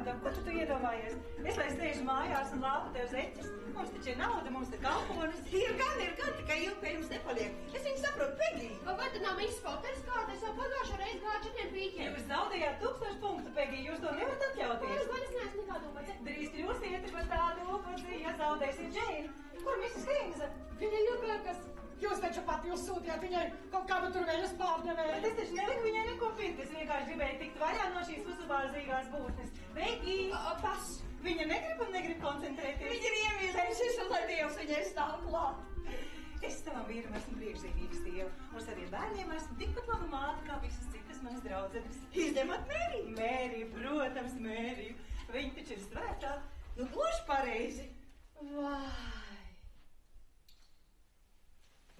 nauda? Ko tu iedomājies? Es lai sēžu mājās un lauku tev zeķes. Mums taču ir nauda, mums ir kalpones. Ir gan, tikai ilgi jums nepaliek. Es viņu saprotu, Pegī. Vai tad nav viss Poters kāds? Es jau pagājušo reizi gāju 4 pīķiem. Jūs zaudējāt 1000 punktu, Pegī, jūs to nevarat atļauties. Vai es neesmu nekādu vajadzētu? Drīz kļūsiet par tādu upatzi, ja zaudēsiet Džeinu. Kur Mrs. Heinze? Viņa iepērkas. Jūs taču pat jūs sūtījāt viņai kaut kādu tur vēļas pārdevēju. Bet es taču neliku viņai neko pirkt, es vienkārši gribēju tikt vaļā no šīs uzubārzīgās būtnes. Pegī! Pas! Viņa negrib koncentrēties. Viņa ir iemīlējusies, un lai Dievs viņai stāv klāt. Es savam vīram esmu priekšzīmības sieva, un saviem bērniem esmu tikpat laba māte kā visas citas manas draudzenes. Izņemot Mēriju? Mēriju, protams, Mēriju. Viņa taču ir svētā. Nu, gluži pareizi. Vai!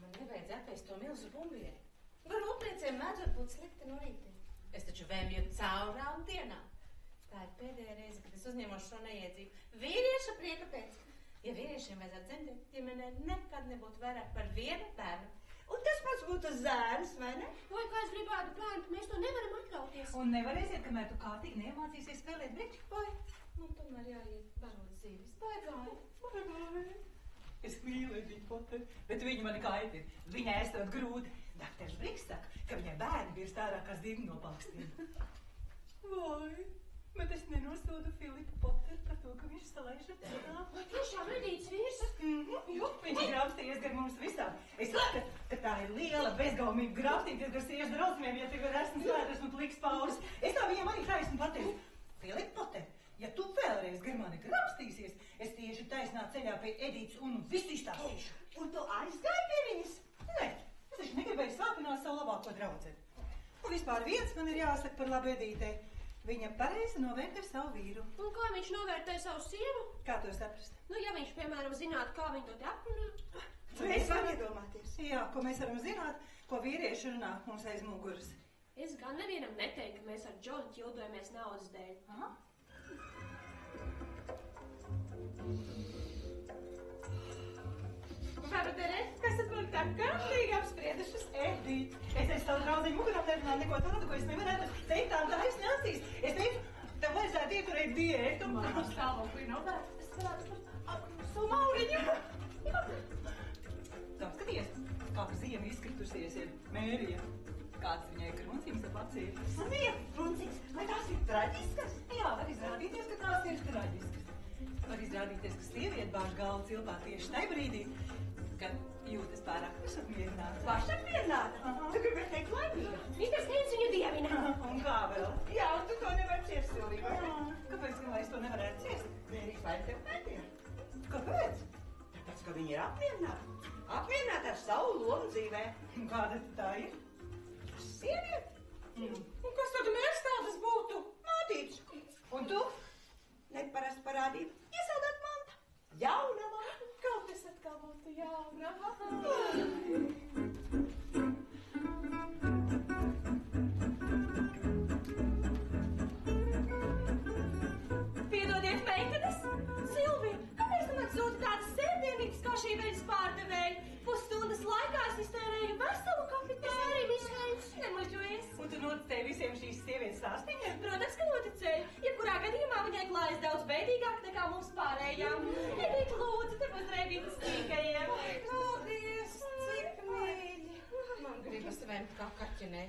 Man nevajadzēja apēst to milzu bumbieri. Rūpniecēm mēdzot būt slikti no rīta. Es taču vēmju caurām dienām. Tā ir pēdējā reize, kad es uzņemos šo neiedzību. Vīrieša prieka pēc. Ja vīriešiem vajadzētu dzemdēt, ģimenē nekad nebūtu vairāk par vienu bērnu. Un tas pats būtu zēns, vai ne? Vai kā es gribētu plānot, mēs to nevaram atļauties. Un nevarēsiet, kamēr tu kārtīgi neiemācīsies spēlēt briķi. Vai? Man tomēr jāiet barot zīves. Baigāji. Es mīlu Edīti Poteri, bet viņa mani kaitina. Viņai esot grūti. Daktars Briks saka, ka viņai bērni birst ārā kā zirgi no pakstiem. Vai? Bet es nenosodu Filipu Poteru par to, ka viņš salaiž ar citām. Vai tiešām Edītes vīrs? Jo, viņš ir grābstījies gar mums visām. Es saku, ka tā ir liela bezgaumība grābstīties gar sievas drausmiem, ja tev ir esmu svētras un pliks pauris. Es tā viņam arī taisnu pateicu. Filipa Poteri, ja tu vēlreiz gar mani grābstīsies, es tieši taisnā ceļā pie Edītes un visu izstāstīšu. Un tu aizgāji pie viņas? Nē, es taču negribēju sāpināt savu labāko draudzeni. Un vispār viens man ir jāsaka par labu Edītei. Viņa pareizi novērtē savu vīru. Un kā viņš novērtē savu sievu? Kā to saprast? Nu, ja viņš, piemēram, zinātu, kā viņa to te aprunā. Mēs varam iedomāties. Jā, ko mēs varam zināt, ko vīrieši runā mums aiz muguras. Es gan nevienam neteiktu, ka mēs ar Džonu ķildojamies naudas dēļ. Aha. Varu derēt? Kas tad man tā kārtīgi apspriedušas? Edīt, es aiz savu draudziņu mugurām nerunāju neko tādu, ko es nevarētu teikt tā taisni acīs. Es teicu, tev vajadzētu ieturēt diētu. Kā stāvoklī nav vērts? Es varētu par savu mauriņu. Tā, skaties, kā pa ziemu izkritusies ir Mērija. Kāds viņai kruncīgs ap acīm. Smiek, kruncīgs, vai tās ir traģiskas? Jā, var izrādīties, ka tās ir traģiskas. Var izrādīties, ka sieviete bāž galvu cilpā tieši tajā brīdī, kad jūtas pārāk pašapmierināta. Pašapmierināta? Tu gribēji teikt laimīga? Mr. Steins viņu dievina. Un kā vēl? Jā, un tu to nevar ciest, Silvija. Kāpēc, ka es to nevarētu ciest? Mērijas laimi tev pētīja. Kāpēc? Tāpēc, ka viņa ir apmierināta. Apmierināta ar savu lomu dzīvē. Un kāda tā ir? Sieviete. Un kas tad mēs tādas būtu? Mātīts. Un tu? Neparasta parādība. Iesaldēt manta. Jauna manta. Kaut kas atkal būtu jauna. Piedodiet, meitenes! Silvija, kāpēc tu man sūti tādas sērdienības kā šī veļas pārdevēja? Pusstundas laikā es iztērēju veselu kafitēru. Arī Mišēns, nemuļķojies. Un tu noticēji visiem šīs sievietes stāstījumiem? Protams, ka noticēju. Jebkurā gadījumā viņai klājas daudz bēdīgāk nekā mums pārējām. Edita, lūdzu, te būs rēbītas tīkajiem. Paldies, cik mīļi. Man gribas vēmt kā kaķenē.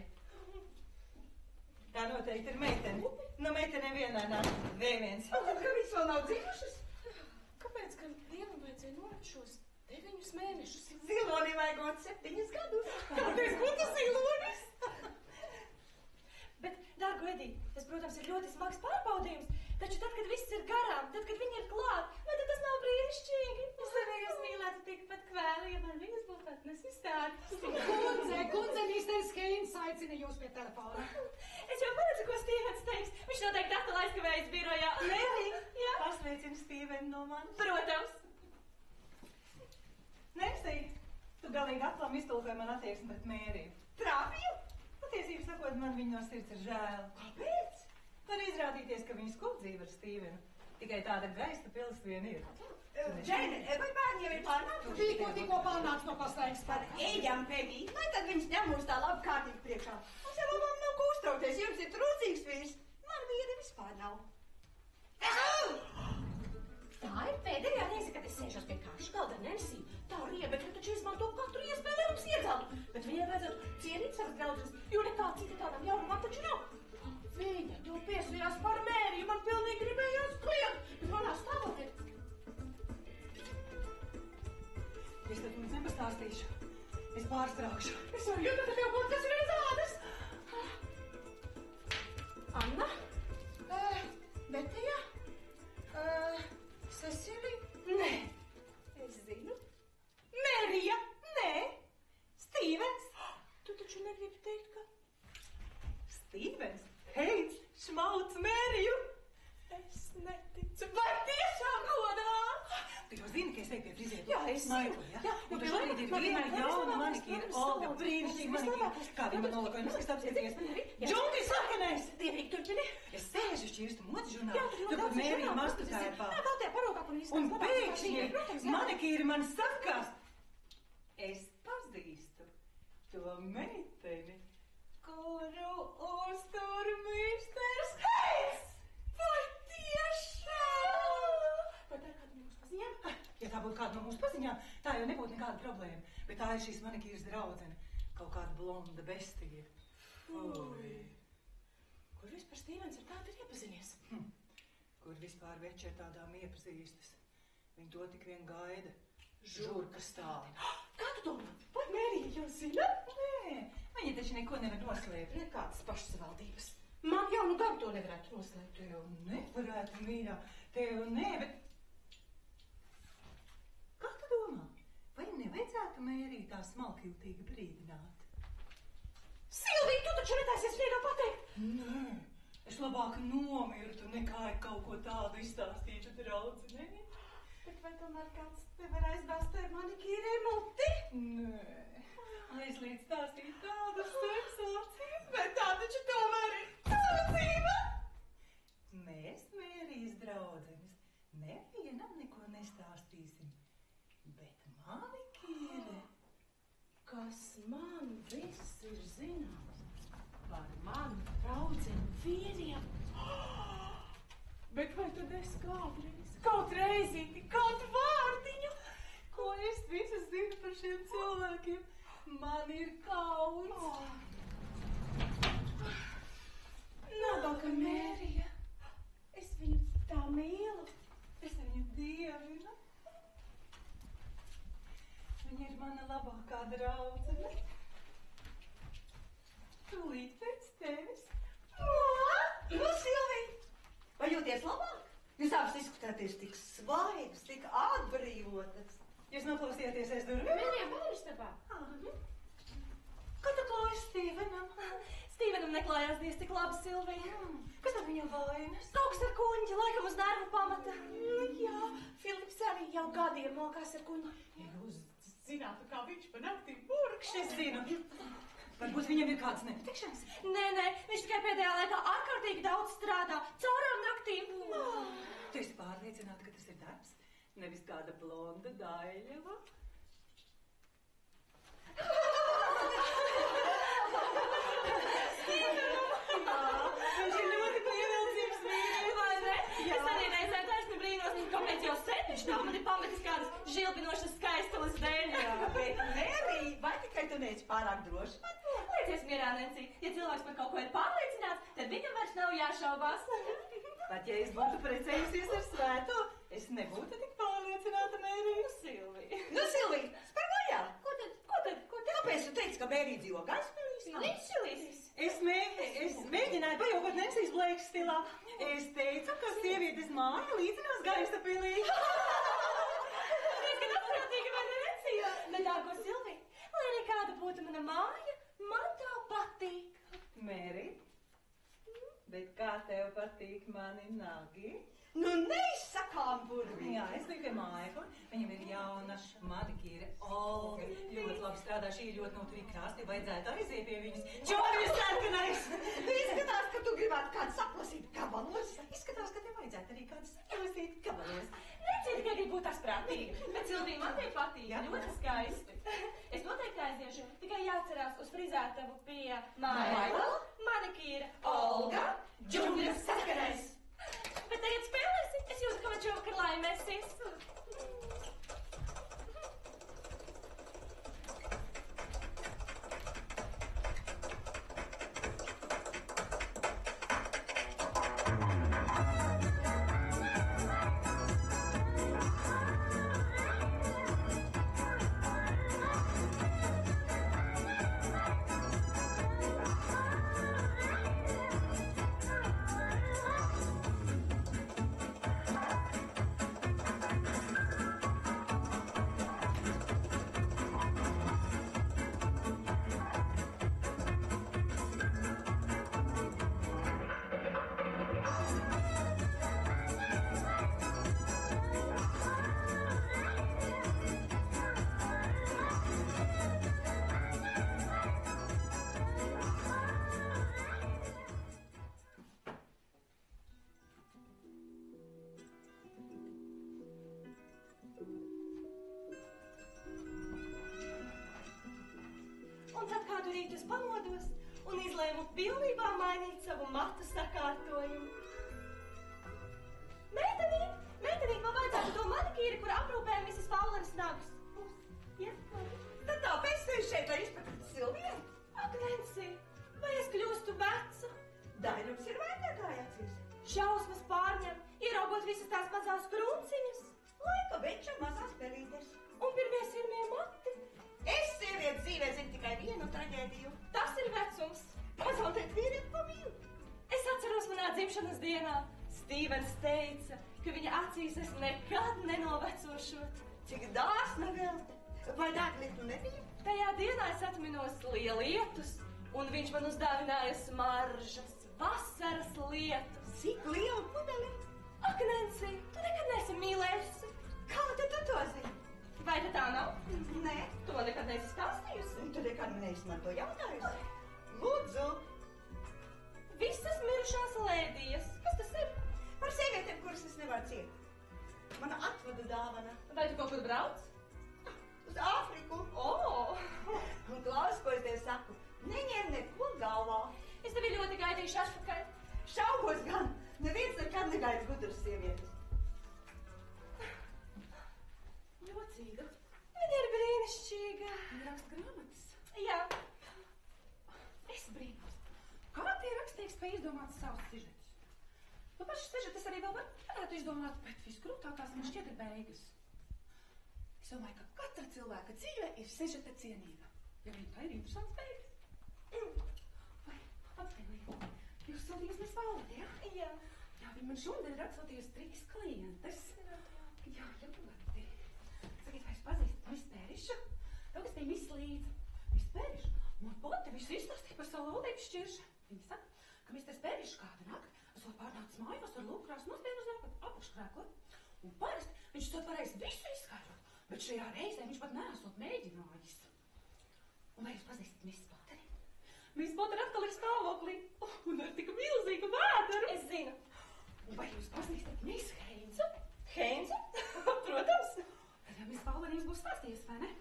Tā noteikti ir meitene. No meitenēm vienādām. Vēviens. Un tad, ka viņas vēl nav dzīvušas? Kāpēc, ka Dievam vajadzēja nolikt šos 9 mēnešus? Zilonim vajag 7 gadus. Kāpēc būtu zilonis? Bet, dārgu Edīt, tas, protams, ir ļoti smags pārbaudījums, taču tad, kad viss ir garām, tad, kad viņi ir klāt, vai tad tas nav brīnišķīgi? Es arī jūs mīlētu tikpat kvēlu, ja man viņas būtu atnesis tādas. Kundze, Mr. Steins aicina jūs pie telefona. Es jau paredzu, ko Stīvens teiks. Viņš noteikti atkal aizkavējas birojā. Mērī, Jā. pasveicini Stīvenu no manis. Protams. Nesī, tu galīgi atklām iztulkoji man attieksmi pret Mēriju. Trāpīju? Patiesību sakot, man viņa no sirds ir žēl. Kāpēc? Var izrādīties, ka viņas kopdzīve ar Stīvenu tikai tāda gaista pils vien ir. Džene, vai bērni jau ir pārnākuši? Tikko pārnāks no paslēgas. Tad ejam, Pegī, lai tad viņš ņem mūs tā labi kārtīgi priekšā. Mums jau labam nav ko uztraukties, jums ir trūcīgs vīrs. Man vīri vispār nav. sēžas pie kāša galda Nensī. Tā riebekļa taču izmanto katru iespēju, lai mums iedzeltu. Bet viņai vajadzētu cienīt savas draudzenes, jo nekā cita tādām jaunumām taču nav. Viņa to piesujās par Mēriju, man pilnīgi gribējās kliegt, bet manā stāvoklī. Es tad jums nepastāstīšu. Es pārstrākšu. Es jau jūtu, ka tev būtu kas reiz ādas. Anna? Betija? Cecilija? Nē. Es zinu. Mērija? Nē. Stīvens? Tu taču negribi teikt, ka... Stīvens? Heids, šmauc Mēriju! Es neticu. Vai tiešām godās? Tu jau zini, ka es eju pie frizēra. Jā, es Maiko, ja? Jā, Un tu šobrīd ir viena jauna manikīra, Olga, brīnišķīga manikīra. Kā viņa man nolakoja, kas apskaties? Džungi sakanais! Dievīgi turpini. Es sēžu šķirstu modes Jā, žurnālu, tur tur, kur Mērija mastu tā tēpā. Jā, tā parūkā, un Un pēkšņi manikīra man sakās. Es pazīstu to meiteni, kuru uztur misters Heids! Vai tiešām? Vai tā ir kāda mūsu paziņām? Ja tā būtu kāda no mūsu paziņām, tā jau nebūtu nekāda problēma. Bet tā ir šīs manikīras draudzene. Kaut kāda blonda bestīga. Ui. Kur vispār Stīvens ar tādu ir iepazinies? Kur vispār veči ar tādām iepazīstas. Viņi to tik vien gaida. Žurka stāv. Kā tu domā? Vai Mērija jau zina? Nē, viņi taču neko nevar noslēpt. Nekādas pašsavaldības. Man jau nu gan to nevarētu noslēpt. Tev nevarētu, mīļā. Tev nē, bet... Kā tu domā? Vai nevajadzētu Mēriju tā smalkjūtīgi brīdināt? Silvija, tu taču netaisies vienā pateikt! Nē, es labāk nomirtu, nekā kaut ko tādu izstāstītu draudzenei. Bet vai tomēr kāds nevar aizbāzt ar manikīrei muti? Nē, aizliedz stāstīt tādas sensācijas. Bet tā taču tomēr ir sūdzība! Mēs, Mērijas draudzenes, nevienam neko nestāstīsim. Bet manikīre... Kas man viss ir zināms par manu draudzeni vīriem? Bet vai tad es kādreiz, kaut reizīti, kaut vārdiņu, Ko es visu zinu par šiem cilvēkiem? Man ir kauns. Nabaga Mērija, es viņu tā mīlu. Es viņu dievinu. Viņa ir mana labākā draudzene. Tūlīt pēc tevis. Nu, Silvija, vai jūties labāk? Jūs abas izskatāties tik svaigas, tik atbrīvotas. Jūs noklausījāties aiz durvīm? Mērija bērnistabā. Kā tu klājas Stīvenam? Stīvenam neklājās diez tik labi, Silvija. Kas tad viņam vainas? Kaut kas ar kuņģi, laikam uz nervu pamata. Jā, Filips arī jau gadiem mokās ar kuņģi. Ja jūs zinātu, kā viņš pa naktīm burkšķi. Es zinu. Varbūt viņam ir kāds nepatikšanas? Nē, viņš tikai pēdējā laikā ārkārtīgi daudz strādā, caurām naktīm. Tu esi pārliecināta, ka tas ir darbs? Nevis kāda blonda daļava? Viņš ir ļoti pievilcīgs vīrietis. Vai ne? Jā. Es arī reizēm taisni brīnos, kāpēc jau sen viņš nav mani pametis kādas žilbinošas skaistulas dēļ. Bet, Mērija, vai tikai tu neesi pārāk droši par to? Liecies mierā, Nenci, ja cilvēks par kaut ko ir pārliecināts, tad viņam vairs nav jāšaubās. Pat ja es būtu precējusies ar Svēto, es nebūtu tik pārliecināta Mēriju. Silvija. Nu, Silvija, spēr vajā. Ko tad? Kāpēc tu teici, ka Mērija dzīvo Gaismēlīs? Līdzšilīsis. Es mēģināju pajaukot Nensijas Blēks stilā. Es teicu, ka sievietes māja līdzinās Gaisapilī. Diezgan apprātīgi, vai ne, Nenci? Bet, dārgo Silvija, lai arī kāda būtu mana māja, man tā patīk. Mēri, bet kā tev patīk mani nagi? Nu, neizsakām burvīgi. Jā, es biju pie Maikla. Viņam ir jauna manikīre Olga. Ļoti labi strādā, šī ir ļoti noturīga krāsta, vajadzētu aiziet pie viņas. Čovis sarkanais! Izskatās, ka tu gribētu kādu saplasīt gabalos. Izskatās, ka tev vajadzētu arī kādu saķelesīt gabalos. Nenci tikai grib būt asprātīga, bet Silvija man te patīk, Jā. ļoti skaisti. Es noteikti aiziešu, tikai jāatcerās uz frizētavu pie Maikla, manikīra Olga, Džungļa sarkanais. Bet tagad spēlēsim, es jūtu, ka man šovakar laimēsies. gaidītu uz pamodos un izlēmu pilnībā mainīt savu matu sakārtojumu. Meitenīt, man vajadzētu to manikīri, kur aprūpē Mrs. Fowleras nagus. Ja? Tad tāpēc tu šeit, lai izpratētu Silviju? Ak, Nancy, vai es kļūstu veca? Dainums ir vērtētāja acīs. Šausmas pārņem, ieraugot visas tās mazās krunciņas. Laika veča mazās pelītes. Un pirmie mati. Es sievietes dzīvē zinu tikai vienu traģēdiju. Tas ir vecums. Pazaudēt vīrieti pa mīlu. Es atceros manā dzimšanas dienā. Stīvens teica, ka viņa acīs es nekad nenovecošot. Cik dāsna vēl? Vai dārglietu nebija? Tajā dienā es atminos lielietus, un viņš man uzdāvināja smaržas, vasaras lietus. Cik liela pudeli? Ak, Nancy, tu nekad neesi mīlējusi. Kā tu to zini? Vai tā nav? Nē. Tu man nekad neesi stāstījusi? Tu nekad neesi man to jautājusi? Lūdzu. Visas mirušās lēdijas. Kas tas ir? Par sievietēm, kuras es nevaru ciet. Mana atvadu dāvana. Vai tu kaut kur brauc? Uz Āfriku. Un klaus, ko es tev saku, neņem neko galvā. Es tevi ļoti gaidīšu atpakaļ. Šaubos gan. Neviens nekad negaida gudras sievietes. Jocīga. Viņa ir brīnišķīga. Viņa raksta grāmatas. Jā. Es brīnos. Kā tie rakstnieks spēj izdomāt savus sižetus? Nu, pašas sižetes arī vēl varētu izdomāt, bet visgrūtākās man šķiet ir beigas. Es domāju, ka katra cilvēka dzīve ir sižeta cienīga. Ja viņa tā ir interesants beigas. Vai, atspēlīju, jūs sūtījus Miss Fowler, ja? Jā. Jā, viņa man šodien ir atsūtījusi 3 klientes. Jā, ļoti. Sakiet, vai es pazīstu Miss Pērišu? Vēl es biju Miss Līdz. Miss Pēriša, man pati visu izstāstīja par savu laulības šķiršanu. Viņa saka, ka Mr. Pēriša kādu nakti esot pārnācis mājās ar lūkrās nospiedu uz apakškrēkli. Un parasti viņš esot varējis visu izskaidrot, bet šajā reizē viņš pat neesot mēģinājis. Un vai jūs pazīstat Miss Potteri? Miss Potteri atkal ir stāvoklī un ar tik milzīgu vēderu. Es zinu. Un vai jūs pazīstat Miss Heinzu? Heinzu? Protams. Tad jau Miss Fowler jums būs stāstījusi, vai ne?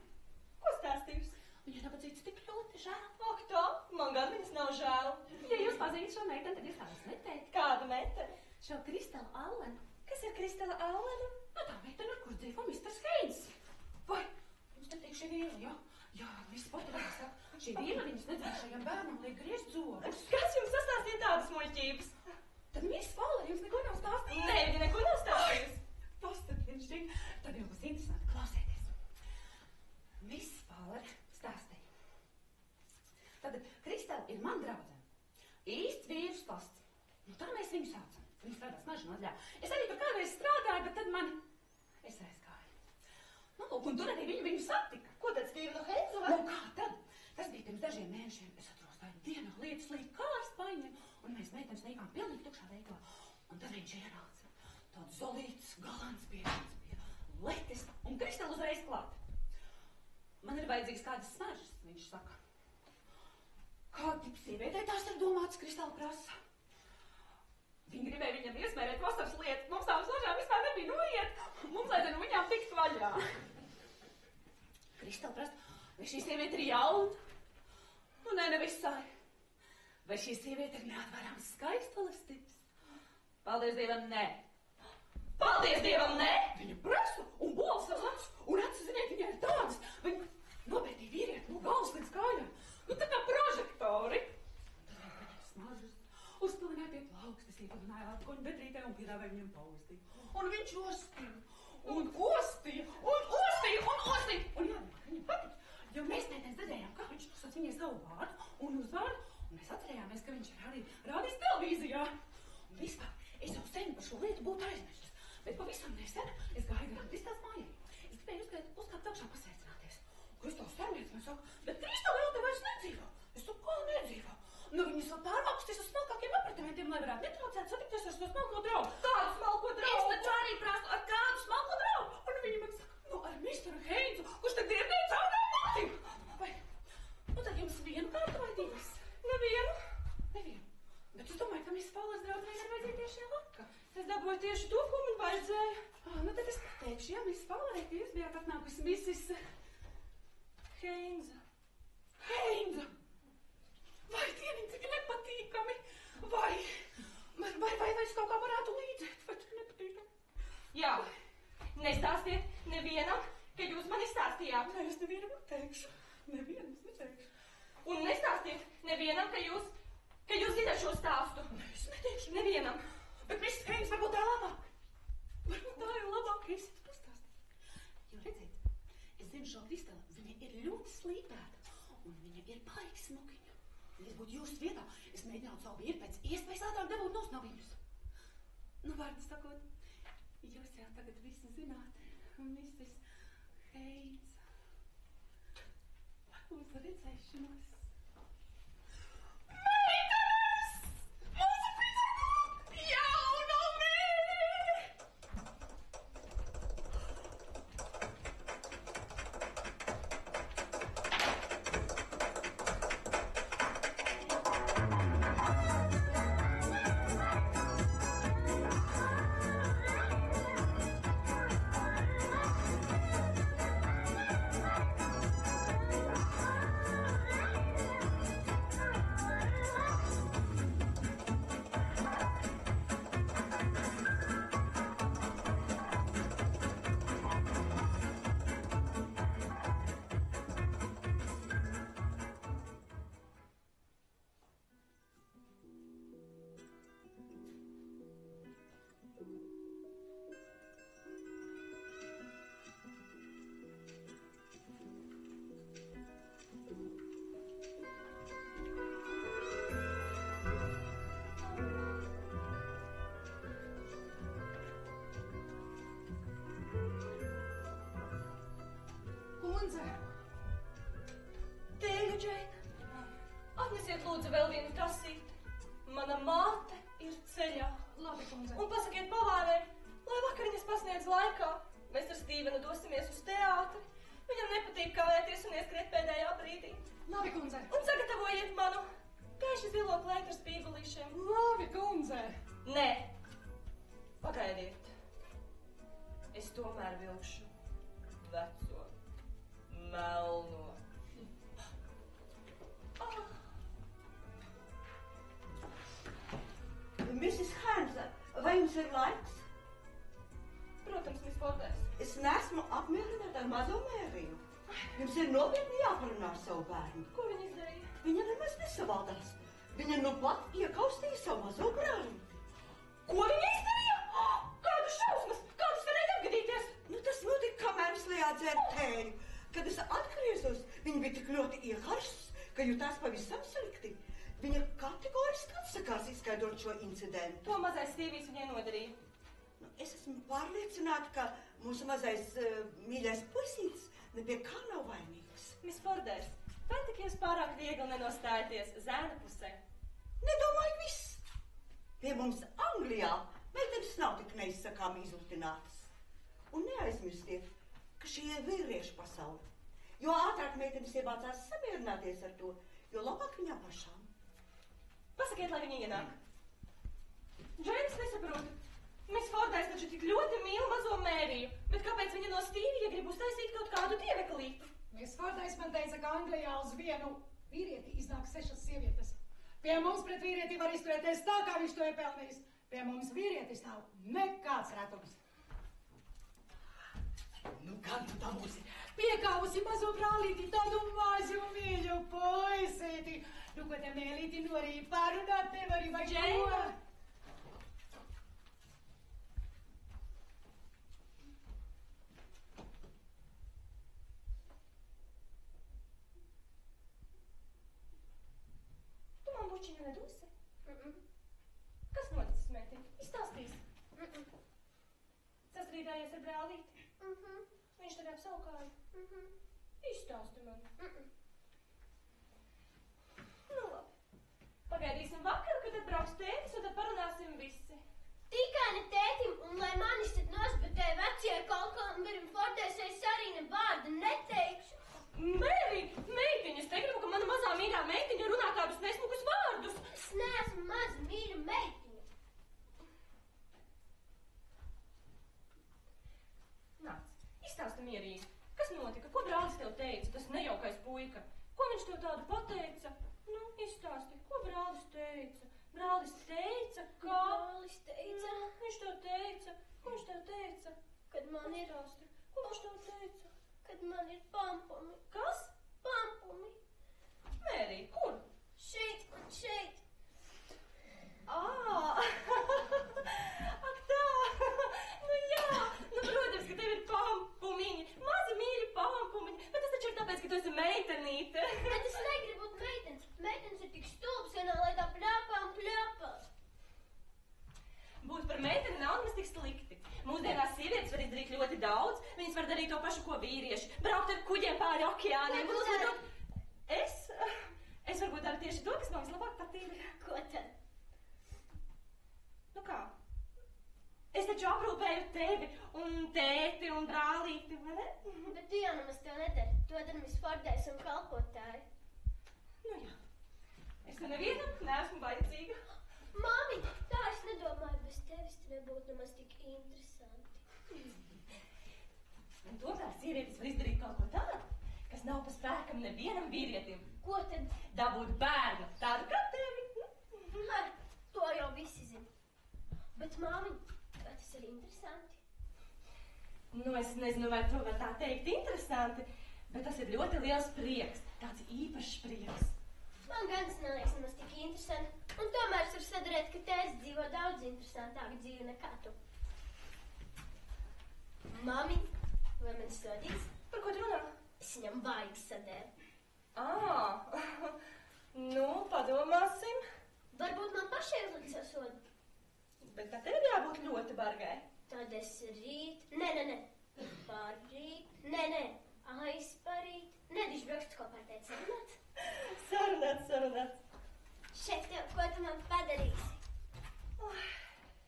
Ko stāstījusi? Viņa nepacītas tik ļoti žēl. Ak, tā, man gan viņas nav žēl. Ja jūs pazīstat šo meiteni, tad jūs tā vairs neteikt. Kādu meiteni? Šo Kristelu Allenu. Kas ir Kristela Allena? Nu, tā meitene, ar kur dzīvo Mr. Heinz. Vai, jums neteikšu šī vīla, jā? Jā, Miss Potteri saka, šī vīla viņas nedrīkšajam bērnam liek griezt zobus. Kas jums sastāstīja tādas muļķības? Tad Miss Fowler jums neko nav stāstījusi? Nē, viņa neko nav stāstījusi. Pastapienšķīgi, tad jau būs interesanti klausēties. Miss Fowler stāstīja. Tad Kristela ir man draudzene. Īsts vīru stasts. Nu, tā mēs viņu saucam. Viņa strādā snažu nodaļā. Es arī tur kādreiz strādāju, bet tad mani... Es aizgāju. Nu, lūk, un tur arī viņu satika. Ko tad Stīvenu Heinzu? Nu, kā tad? Tas bija pirms dažiem mēnešiem. Es atros tā dienā lietas līdz kārs paņem, un mēs meitenes neikām pilnīgi tukšā veiklā. Un tad viņš ienāca. Tāds zolīts, galants pieviens bija letis, un Kristela uzreiz klāt. Man ir vajadzīgs kādas smaržas, viņš saka. Kā tip sievietē tās ir domāts, Kristela prasa. Viņa gribēja viņam iesmērēt vasaras lietas. Mums tām smaržām vispār nebija noiet. Mums vajadzēja no viņām tikt vaļā. Kristela prasa, vai šī sieviete ir jauna? Nu, nē, nevisai. Vai šī sieviete ir neatvarāms skaistulis tips? Paldies Dievam, nē. Paldies Dievam, nē! Viņa prasa un bola savas acis. Un acis, ziniet, viņai ir tādas. Viņa nopētīja vīrieti no galvas līdz kājām. Nu, tā kā prožektori. Tad viņa paņem smaržas. Uzpilināja pie plaukstes, iepilināja atkoņu bedrītē un piedāvēja viņam paustīt. Un viņš ostīja, un ostīja, un ostīja, un ostīja. Un jā, viņam patīk, jo mēs meitenes redzējām, kā viņš nosauc viņai savu vārdu un uzvārdu, un mēs atcerējāmies, ka viņš ir arī rādījis televīzijā. Un vispār, es jau sen par šo lietu būtu aizmirsis, bet pavisam nesen es gāju garām Kristelas mājai. Es gribēju uzkāpt augšā pasveicināties. Kristels sarniec man saka, bet Kristela jau te vairs nedzīvo. Es saku, kā nedzīvo? Nu, viņas vēl pārvāksties uz smalkākiem apartamentiem, lai varētu netraucēt satikties ar šo smalko draugu. Kādu smalko draugu? Es taču arī prasu, ar kādu smalko draugu? Un viņa man saka, nu, ar Mr. Heinzu, kurš tad dzirdēja caurām mātīm. Vai, nu, tad jums vienu kārtu vai divas? Nevienu. Nevienu. Bet es domāju, ka Miss Fowleras draudzenei ir vajadzēja tieši šajā vakar. Es dabūju tieši to, ko man vajadzēja. Nu, tad es pateikšu, ja Miss Fowlerei, ka jūs bijāt atnākusi Mrs. Heinza. Heinza! ka jūs zināt šo stāstu. Es neteikšu. Nevienam. Bet viss Heims varbūt tā labāk. Varbūt tā jau labāk. Es pastāstīju. Jo redziet, es zinu šo Kristelu, viņa ir ļoti slīpēta. Un viņa ir baigi smukiņa. Ja es būtu jūsu vietā, es mēģinātu savu vīru pēc iespējas ātrāk dabūt nosnaviņus. Nu, vārdu sakot, jūs jau tagad visi zināt, Mrs. Heims. Uz redzēšanos. Meitenes! Mūsu pilsētā jauno mēri! Kundze. Tēju, Džeina. Atnesiet lūdzu vēl vienu tasīti. Mana māte ir ceļā. Labi, kundze. Un pasakiet pavārei, lai vakariņas pasniedz laikā. Mēs ar Stīvenu dosimies uz teātri. Viņam nepatīk kavēties un ieskriet pēdējā brīdī. Labi, kundze. Un sagatavojiet manu gaiši zilo kleitu ar spīgulīšiem. Labi, kundze. Nē. Pagaidiet. Es tomēr vilkšu veco, melno. Mrs. Hansa, vai jums ir laiks? Protams, Miss Forders. Es neesmu apmierināta ar mazo Mēriju. Jums ir nopietni jāparunā ar savu bērnu. Ko viņa izdarīja? Viņa nemaz nesavaldās. Viņa nu pat iekaustīja savu mazo brāli. Ko viņa izdarīja? Kādas šausmas! Kādas varēja atgadīties? Nu, tas notika, kamēr es lejā dzēru tēju. Kad es atgriezos, viņa bija tik ļoti iekaršas, ka jutās pavisam slikti. Viņa kategoriski atsakās izskaidrot šo incidentu. To mazais Stīvijs viņai nodarīja. Nu, es esmu pārliecināta, ka mūsu mazais mīļais puisītis nepie kā nav vainīgs. Miss Forders, vai tik jūs pārāk viegli nenostājaties zēna pusē? Nedomāju viss. Pie mums Anglijā meitenes nav tik neizsakām izlutinātas. Un neaizmirstiet, ka šī ir vīriešu pasaule. Jo ātrāk meitenes iemācās samierināties ar to, jo labāk viņām pašām. Pasakiet, lai viņa ienāk. Džeims nesaprot. Miss Forders taču tik ļoti mīl mazo Mēriju, bet kāpēc viņa no Stīvija grib uztaisīt kaut kādu dieveklīti? Miss Forders man teica, ka Anglijā uz vienu vīrieti iznāk 6 sievietes. Pie mums pret vīrieti var izturēties tā, kā viņš to ir pelnījis. Pie mums vīrietis nav nekāds retums. Nu, gan tu tā būsi piekāvusi mazo brālīti, tādu mazu mīļu puisīti. Nu, ko te mēlīti norīja pārunāt nevari vai Džeina! Tu man bučiņu nedosi? Kas noticis, meitiņ? Izstāstīsi. Sastrīdājies ar brālīti? Viņš tev apsaukāja? Izstāsti man. Nu labi. Pagaidīsim vakaru, kad atbrauks tētis, un tad parunāsim visi. Tikai ne tētim, un lai manis tad nosbetē vecie kalkamberi Forders, es arī ne vārdu neteikšu. Mēri, meitiņa, es negribu, ka mana mazā mīļā meitiņa runā kādus nesmukus vārdus. Es neesmu maza mīļa meitiņa. Nāc, izstāsti mierīgi. Kas notika? Ko brālis tev teica? Tas nejaukais puika. Ko viņš tev tādu pateica? Nu, izstāsti, ko brālis teica? Brālis teica, ka... Brālis teica, Nu, viņš tev teica. Ko viņš tev teica? kad man ir, Izstāsti, ko viņš tev teica? kad man ir pampumi. Kas? Pampumi. Mērī, kur? Šeit, ir tik stulbs, ja nav lai tā pļāpā un pļāpā. Būt par meiteni nav nemaz tik slikti. Mūsdienās sievietes var izdarīt ļoti daudz. Viņas var darīt to pašu, ko vīrieši. Braukt ar kuģiem pāri okeāniem. Ko tu dari? Es varbūt daru tieši to, kas man vislabāk patīk. Ko tad? Nu kā? Es taču aprūpēju tevi un tēti un brālīti, vai ne? Bet tu jau nemaz to nedari. To dar Miss Fordēs un kalpotāji. Nu jā. Es te nevienam neesmu vajadzīga. Māmi, tā es nedomāju, bez tevis te nebūtu nemaz tik interesanti. Un tomēr sievietes var izdarīt kaut ko tādu, kas nav pa spēkam nevienam vīrietim. Ko tad? Dabūt bērnu, tādu kā tevi. Ar to jau visi zina. Bet, māmi, vai tas ir interesanti? Nu, es nezinu, vai to var tā teikt interesanti, bet tas ir ļoti liels prieks, tāds īpašs prieks. Man gan tas neliekas nemaz tik interesanti. Un tomēr es varu sadarēt, ka tēvs dzīvo daudz interesantāku dzīvi nekā tu. Mami, vai man sodīs? Par ko tu runā? Es viņam vaigu sadēru. Nu, padomāsim. Varbūt man pašai uzlikt savu sodu. Bet tā tev jābūt ļoti bargai. Tad es rīt... Nē. Parīt... Nē. Aizparīt... Nedrīkst braukst kopā ar teicu sarunāt. Sarunāt. Šeit tev, ko tu man padarīsi?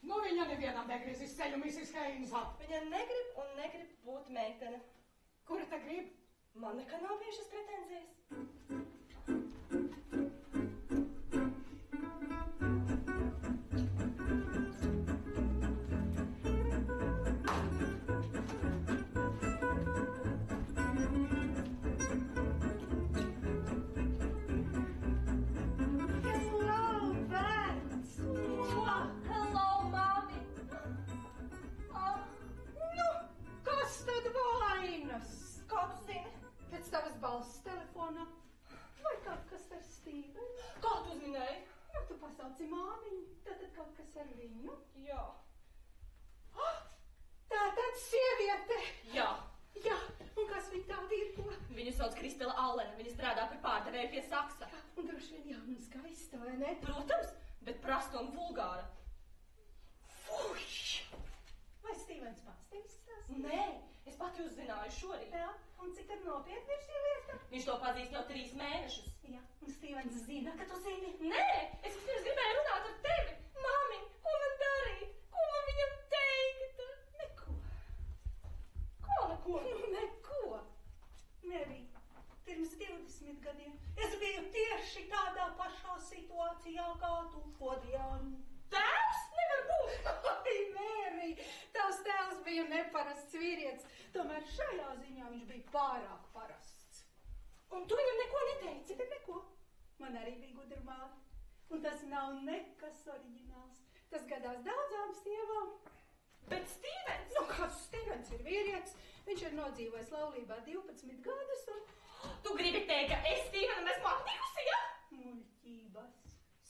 Nu, viņa nevienam negriezis ceļu, Mrs. Heinza. Viņa negrib būt meitene. Kura te grib? Man nekā nav bijušas pretenzijas. Balss telefonā. Vai kaut kas ar Stīvenu? Kā tu uzminēji? Nu, tu pasauci māmiņu, tad kaut kas ar viņu. Jā. Tā tad sieviete. Jā. Un kas viņa tāda ir, ko? Viņu sauc Kristela Allena, viņa strādā par pārdevēju pie Saksa. Un droši vien jauna un skaista, vai ne? Protams, bet prasta un vulgāra. Fuj! Vai Stīvens pats tev izstāstīja? Nē, es pati uzzināju šorīt. Jā, un cik tad nopietni ir šī lieta? Viņš to pazīst jau 3 mēnešus. Jā, un Stīvens zina, ka tu zini. Nē, es vispirms gribēju runāt ar tevi. Māmiņ, ko man darīt? Ko man viņam teikt? Neko. Ko neko? Neko. Mary, pirms 20 gadiem es biju tieši tādā pašā situācijā kā tu šodien. Tēvs? Nevar būt. Ai, Mary, tavs tēvs bija neparasts vīrietis, tomēr šajā ziņā viņš bija pārāk parasts. Un tu viņam neko neteici? Bet neko. Man arī bija gudra māte. Un tas nav nekas oriģināls. Tas gadās daudzām sievām. Bet Stīvens? Nu, kāds Stīvens ir vīrietis? Viņš ir nodzīvojis laulībā 12 gadus un... Tu gribi teikt, ka es Stīvenam esmu apnikusi, ja? Muļķības.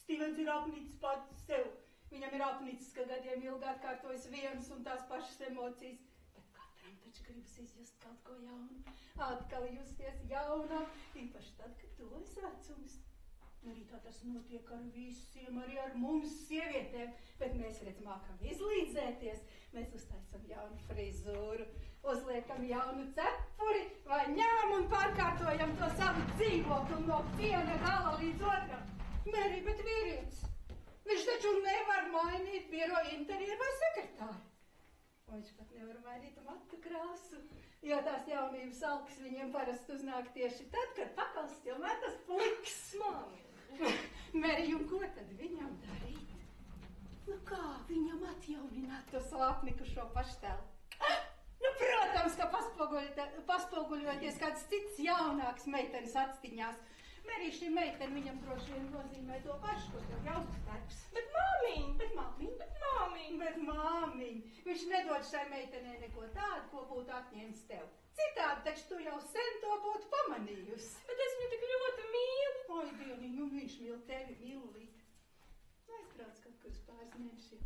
Stīvens ir apnicis pats sev. Viņam ir apnicis, ka gadiem ilgi atkārtojas vienas un tās pašas emocijas. Bet katram taču gribas izjust kaut ko jaunu. Atkal justies jaunā, īpaši tad, kad tuvojas vecums. Arī tā tas notiek ar visiem, arī ar mums sievietēm. Bet mēs, redz, mākam izlīdzēties. Mēs uztaisam jaunu frizūru, uzliekam jaunu cepuri vai ņemam un pārkārtojam to savu dzīvokli no viena gala līdz otram. Mary, bet vīrietis, viņš taču nevar mainīt biroja interjeru vai sekretāru. Un viņš pat nevar mainīt matu krāsu, jo tās jaunības alkas viņiem parasti uznāk tieši tad, kad pakals jau metas pliks. Māmi. Mary, un ko tad viņam darīt? Nu kā viņam atjaunināt to savu apnikušo paštēlu? Nu, protams, ka paspoguļoties kāds cits jaunāks meitenes atstiņās. Mary, šī meitene viņam droši vien nozīmē to pašu, ko tev jauks darbs. Bet māmiņ! Bet māmiņ! Viņš nedod šai meitenei neko tādu, ko būtu atņēmis tev. Citādi taču tu jau sen to būtu pamanījusi. Bet es viņu tik ļoti mīlu. Oi, dieniņ, un viņš mīl tevi, mīlīt. Aizbrauc kaut kur uz pāris mēnešiem,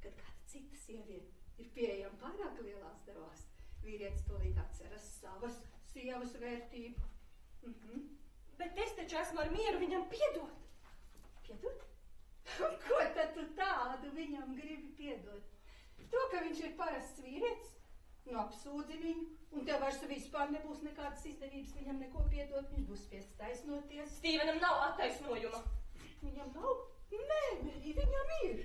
kad kāda cita sieviete ir pieejama pārāk lielās devās. Vīrietis tūlīt atceras savas sievas vērtību. Bet es taču esmu ar mieru viņam piedot. viņam gribi piedot? To, ka viņš ir parasts vīrietis, nu apsūdzi viņu, un tev vairs vispār nebūs nekādas izdevības viņam neko piedot, viņš būs spiests taisnoties. Stīvenam nav attaisnojuma. Viņam nav? Nē, Meri, viņam ir.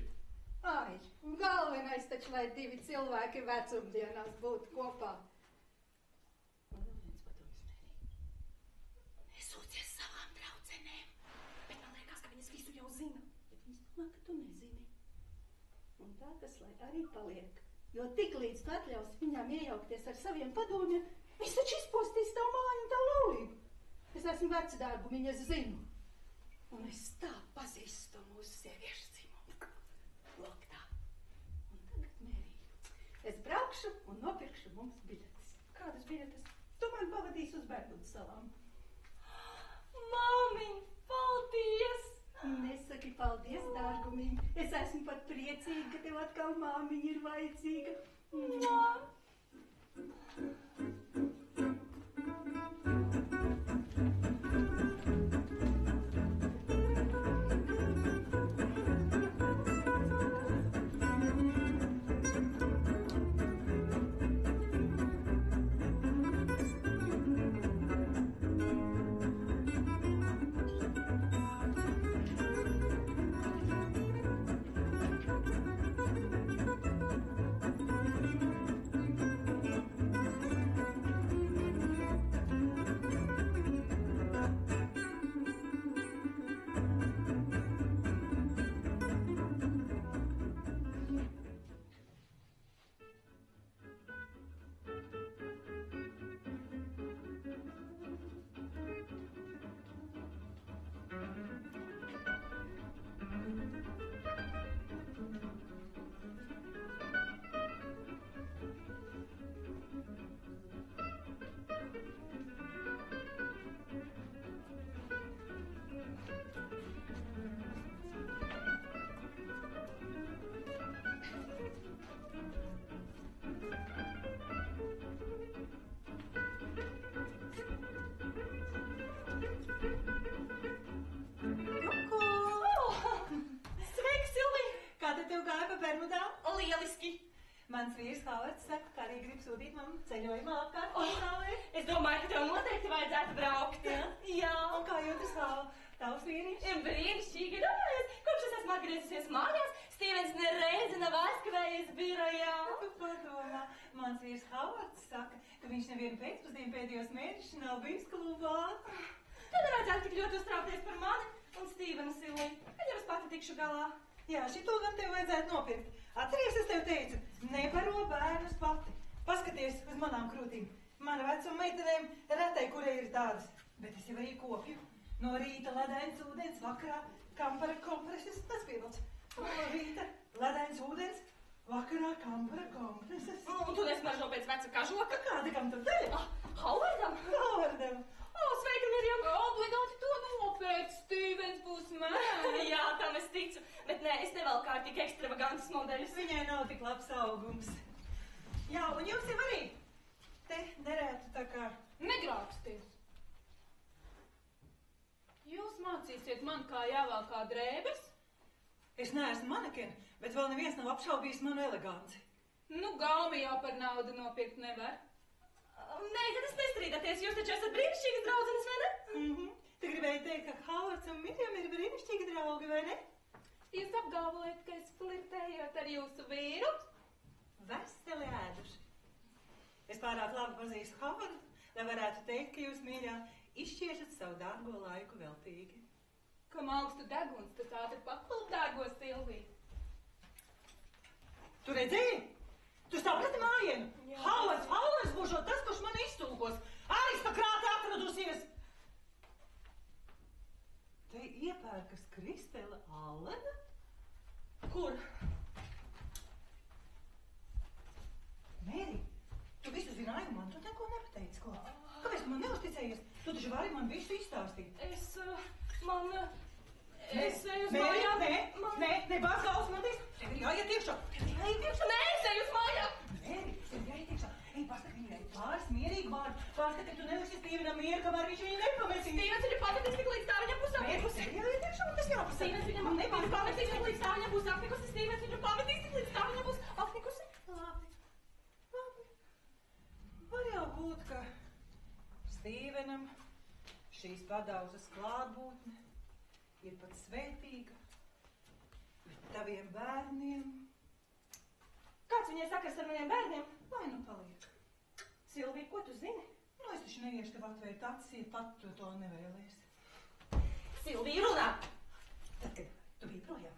Ai, un galvenais taču, lai divi cilvēki vecumdienās būtu kopā. Un viens padoms, Meri. Nesūcies savām draudzenēm. Bet man liekas, ka viņas visu jau zina. Bet viņas domā, ka tu nezini. Un tā tas, lai arī paliek. Jo tik līdz tu atļaus viņām iejaukties ar saviem padomiem, viņš taču izpostīs tavu māju un tavu laulību. Es esmu vecdārgu, viņas zinu. Un es tā pazīstu mūsu sieviešu dzimumu. Lūk tā. Un tagad, Meri, es braukšu un nopirkšu mums biļetes. Kādas biļetes? Tu man pavadīsi uz Bermudu salām. Māmiņ, paldies! Nesaki paldies, dārgumiņ. Es esmu pat priecīga, ka tev atkal māmiņa ir vajadzīga. Lieliski! Mans vīrs Hauards saka, ka arī grib sūtīt man ceļojumā apkārt pasaulē. Es domāju, ka tev noteikti vajadzētu braukt. Jā, un kā jūtas tavs vīriņš? Brīnišķīgi, domājies, kopš es esmu atgriezusies mājās, Stīvens nereizi nav aizkavējies birojā. Padomā, mans vīrs Hauards saka, ka viņš nevienu pēcpusdienu pēdējos mēnešus nav bijis klubā. Tad nevajadzētu tik ļoti uztraukties par mani un Stīvenu Silī. Kad jau es pati tikšu galā. Jā, šito gan tev vajadzētu nopirkt. Atceries, es tev teicu, neparo bērnus pati. Paskaties uz manām krūtīm. Mana vecuma meitenēm retai, kurai ir tādas. Bet es jau arī kopju. No rīta ledains ūdens, vakarā kampara kompreses. Tas pievilds. No rīta ledains ūdens, vakarā kampara kompreses. Un tu nesmaržo pēc veca kažoka? Kāda kam tur daļa? Hauardam? Hauardam. Sveika, Mirjam! Obligāti to nopērk, Stīvens būs mērķis. Jā, tam es ticu, bet nē, es nevēlu kā tik ekstravagantas modeļus. Viņai nav tik labs augums. Jā, un jums jau arī te derētu tā kā... Negrāksties. Jūs mācīsiet man kā jāvāk kā drēbes? Es neesmu manekena, bet vēl neviens nav apšaubījis manu eleganci. Nu, gaumi jau par naudu nopirkt nevar. Meitenes, nestrīdaties, jūs taču esat brīnišķīgas draudzenes, vai ne? Tu gribēji teikt, ka Hauards un Mirjam ir brīnišķīgi draugi, vai ne? Jūs apgalvojat, ka es flirtējot ar jūsu vīru? Veseli ēduši. Es pārāk labi pazīstu Hauardu, lai varētu teikt, ka jūs mīļā izšķiežat savu dārgo laiku veltīgi. Kam augstu deguns, tas ātri paklūt, dārgo Silviju. Tu redzēji? Tu saprati mājienu? Hauards būšot tas, kurš man iztulkos. Aristokrāti atradusies. Te iepērkas Kristela Allena? Kur? Meri, tu visu zināji, man tu neko nepateici, ko? Kāpēc tu man neuzticējies? Tu taču vari man visu izstāstīt. Es eju uz mājām. Nē, bāz galvas man teiks. Tev ir jāiet iekšā. Nē, es eju uz mājām. Meri, tev jāiet iekšā. Ej, paskat viņai pāris mierīgi vārdu. Paskat, ka tu neliksi Stīvenam mieru, kamēr viņš viņu nepamesīs. Stīvens viņu pametīs, tik līdz tā viņam būs apnikusi. Meri, tev jāiet iekšā, un tas jāpasaka. Stīvens viņam nepametīs, tik līdz tā viņam būs apnikusi. Stīvens viņu pametīs. šīs padauzas klātbūtne ir pat svētīga. Bet taviem bērniem... Kāds viņai sakars ar maniem bērniem? Lai nu paliek. Silvija, ko tu zini? Nu, es taču neiešu tev atvērt acis, ja pat tu to nevēlies. Silvija, runā! Tad, kad tu biji projām,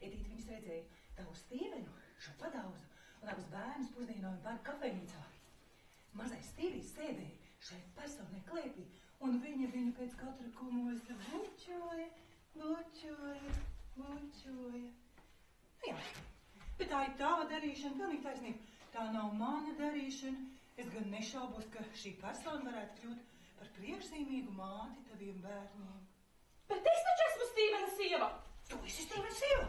Edīte viņus redzēja tavu Stīvenu, šo padauzu un abus bērnus pusdienoju bērnu kafejnīcā. Mazais Stīvijs sēdēja šeit personē klēpī, un viņa viņu pēc katra kumoza bučoja. Jā, bet tā ir tava darīšana, pilnīgi taisnība. Tā nav mana darīšana. Es gan nešaubos, ka šī persona varētu kļūt par priekšzīmīgu māti taviem bērniem. Bet es taču esmu Stīvena sieva! Tu esi Stīvena sieva?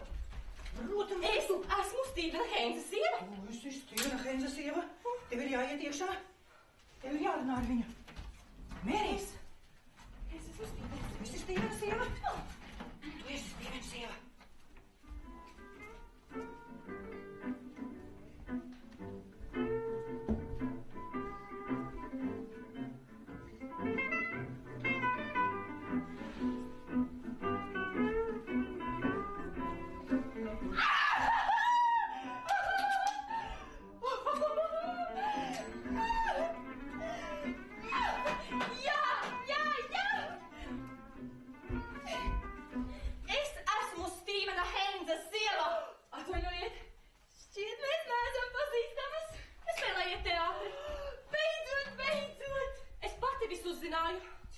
Protams, Es esmu Stīvena Heinza sieva! Tu esi Stīvena Heinza sieva. Tev ir jāiet iekšā. Tev ir jārunā ar viņu. Mērijs! Es esmu Stīvena. Tu esi Stīvena sieva? Tu esi Stīvena sieva.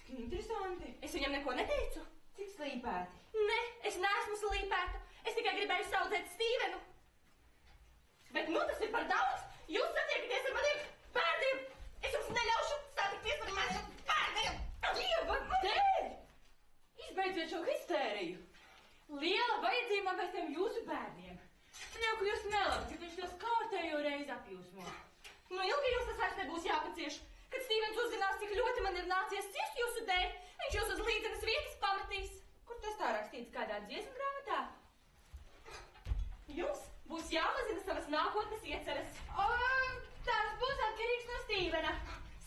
Interesanti. Es viņam neko neteicu. Cik slīpēti? Ne, es neesmu slīpēta. Es tikai gribēju saudzēt Stīvenu. Bet nu tas ir par daudz. Jūs satiekaties ar maniem bērniem. Es jums neļaušu satikties ar maniem bērniem. Dieva dēļ! Izbeidziet šo histēriju. Liela vajadzība pēc tiem jūsu bērniem. Jau, ka jūs nelabat, ka viņš tos kārtējo reizi apjūsmo. Nu ilgi jūs tas vairs nebūs jāpacieš. Kad Stīvens uzzinās, cik ļoti man ir nācies ciest jūsu dēļ, viņš jūs uz līdzenas vietas pametīs. Kur tas tā rakstīts, kādā dziesmu grāmatā? Jums būs jāmazina savas nākotnes ieceres. Tas būs atkarīgs no Stīvena.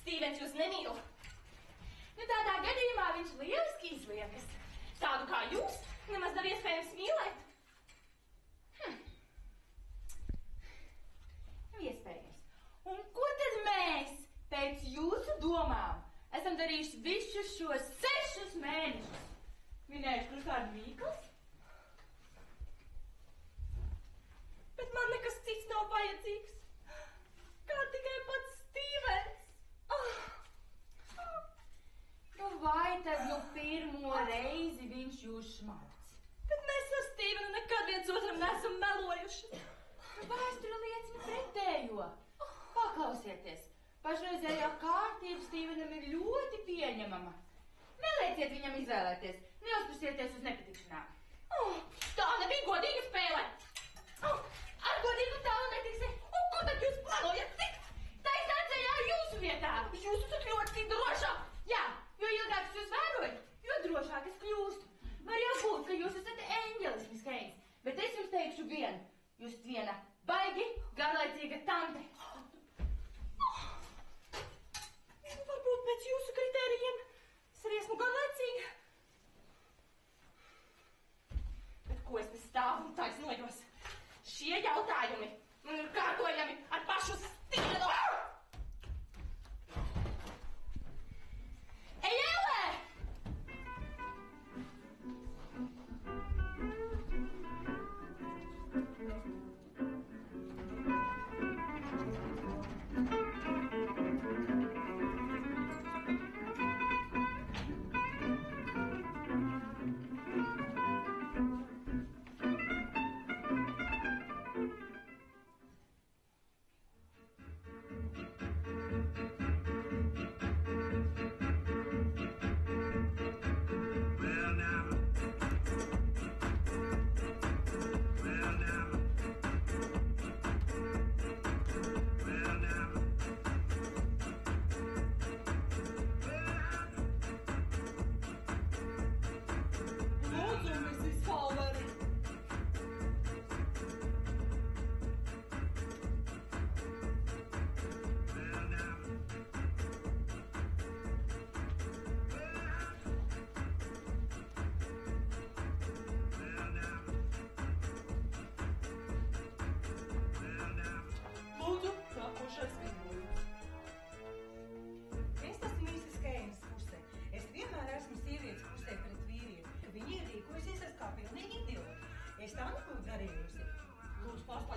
Stīvens jūs nemīl. Nu tādā gadījumā viņš lieliski izliekas. Tādu kā jūs nemaz nav iespējams mīlēt. Iespējams. Un ko tad mēs, pēc jūsu domām, esam darījuši visus šos 6 mēnešus? Minējuši krustādu Mīkls? Bet man nekas cits nav vajadzīgs. Kā tikai pats Stīvens. Nu vai tad nu pirmo reizi viņš jūs šmauc? Bet mēs ar Stīvenu nekad viens otram nesam melojuši. Vēsture liecina pretējo. Paklausieties, pašreizējā kārtība Stīvenam ir ļoti pieņemama. Nelieciet viņam izvēlēties, neuzprasieties uz nepatikšanām. Tā nebija godīga spēle. Ar godīgu tālu netiksi. Un ko tad jūs plānojat tikt? Taisnācējā jūsu vietā. Jūs esat ļoti droša. Jā, jo ilgāk es jūs vēroju, jo drošāk es kļūstu. Var jau būt, ka jūs esat eņģelis, Miss Heins, bet es jums teikšu vienu. Jūs viena baigi garlaicīga tante. Varbūt pēc jūsu kritērijiem es arī esmu garlaicīga. Bet ko es te stāvu un taisnojos? Šie jautājumi man ir kārtojami ar pašu Stīvenu. Ejēlē!